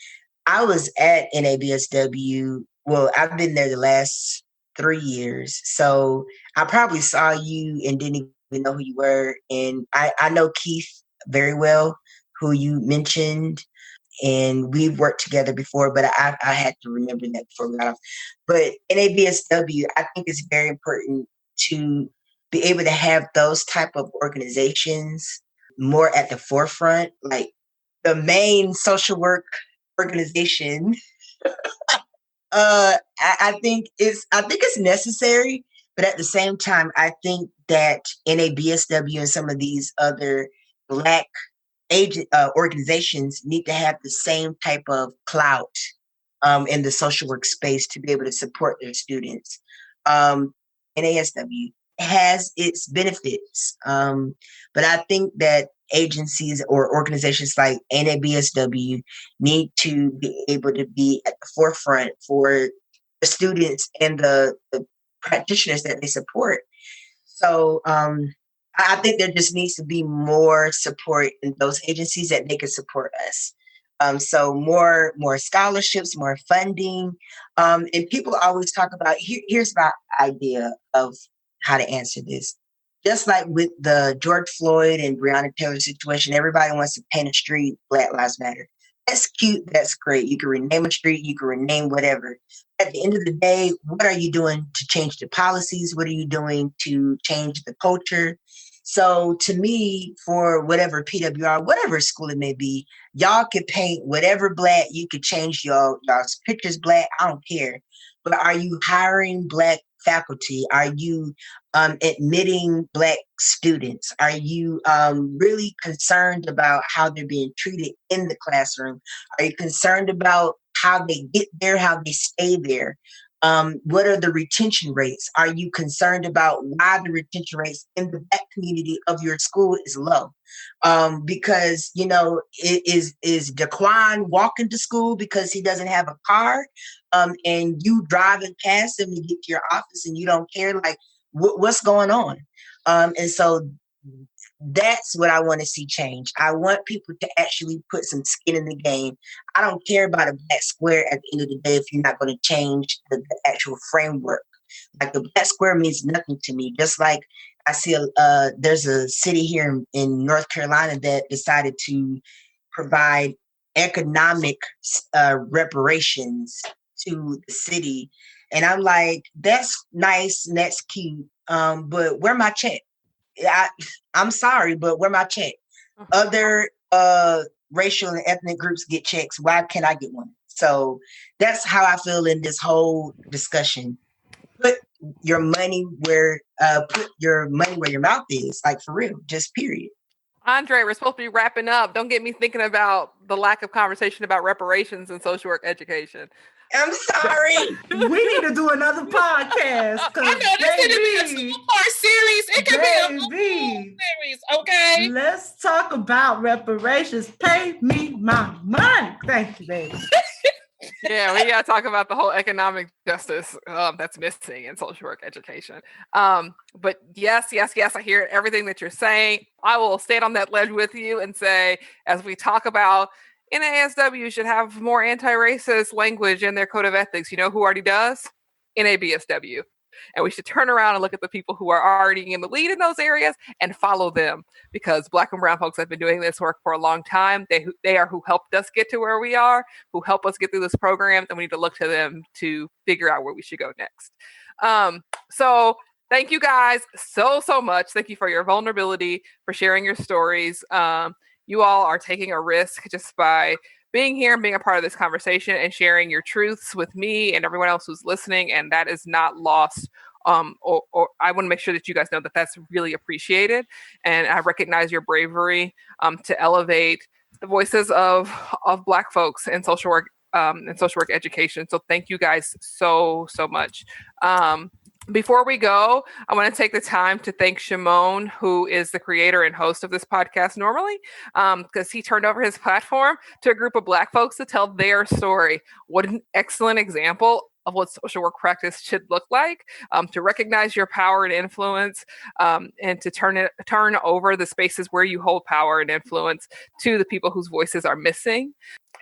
I was at NABSW. Well, I've been there the last 3 years. So I probably saw you and didn't even know who you were. And I know Keith very well, who you mentioned. And we've worked together before, but I had to remember that before we got off. But NABSW, I think it's very important to be able to have those type of organizations more at the forefront. Like the main social work organization, I think it's necessary, but at the same time, I think that NABSW and some of these other Black agent organizations need to have the same type of clout in the social work space to be able to support their students. NASW has its benefits, but I think that agencies or organizations like NABSW need to be able to be at the forefront for the students and the practitioners that they support. So I think there just needs to be more support in those agencies that they can support us. So more scholarships, more funding. And people always talk about, here's my idea of how to answer this. Just like with the George Floyd and Breonna Taylor situation, everybody wants to paint a street Black Lives Matter. That's cute. That's great. You can rename a street. You can rename whatever. At the end of the day, what are you doing to change the policies? What are you doing to change the culture? So to me, for whatever PWR, whatever school it may be, y'all could paint whatever Black. You could change y'all's pictures Black. I don't care. But are you hiring Black faculty? Are you admitting Black students? Are you really concerned about how they're being treated in the classroom? Are you concerned about how they get there, how they stay there? What are the retention rates? Are you concerned about why the retention rates in the Black community of your school is low? Because, is Daquan walking to school because he doesn't have a car, and you driving past him to get to your office and you don't care? Like, what's going on? And so that's what I want to see change. I want people to actually put some skin in the game. I don't care about a black square at the end of the day if you're not going to change the actual framework. Like, the black square means nothing to me. Just like I see there's a city here in North Carolina that decided to provide economic reparations to the city. And I'm like, that's nice and that's cute. But where my check? I'm sorry, but where my check? Other racial and ethnic groups get checks. Why can't I get one? So that's how I feel in this whole discussion. Put your money where your mouth is. Like, for real, just period. André, we're supposed to be wrapping up. Don't get me thinking about the lack of conversation about reparations in social work education. I'm sorry. We need to do another podcast. I know this could be a 2-part series. It could be a whole series, okay? Let's talk about reparations. Pay me my money. Thank you, baby. Yeah, we got to talk about the whole economic justice that's missing in social work education. But yes, I hear everything that you're saying. I will stand on that ledge with you and say, as we talk about NASW should have more anti-racist language in their code of ethics. You know who already does? BSW. And we should turn around and look at the people who are already in the lead in those areas and follow them, because Black and brown folks have been doing this work for a long time. They are who helped us get to where we are, who help us get through this program, and we need to look to them to figure out where we should go next. So thank you guys so much. Thank you for your vulnerability, for sharing your stories. You all are taking a risk just by being here and being a part of this conversation and sharing your truths with me and everyone else who's listening. And that is not lost. Or I want to make sure that you guys know that that's really appreciated. And I recognize your bravery to elevate the voices of Black folks in social work and social work education. So thank you guys so much. Before we go, I want to take the time to thank Shimon, who is the creator and host of this podcast normally, because he turned over his platform to a group of Black folks to tell their story. What an excellent example of what social work practice should look like, to recognize your power and influence, and to turn over the spaces where you hold power and influence to the people whose voices are missing.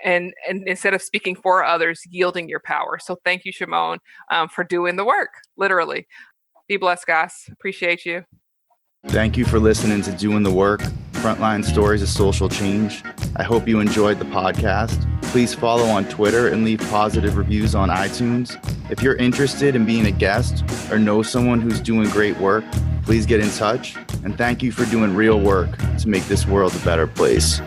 And instead of speaking for others, yielding your power. So thank you, Shimon, for doing the work, literally. Be blessed, guys. Appreciate you. Thank you for listening to Doing the Work, Frontline Stories of Social Change. I hope you enjoyed the podcast. Please follow on Twitter and leave positive reviews on iTunes. If you're interested in being a guest or know someone who's doing great work, please get in touch. And thank you for doing real work to make this world a better place.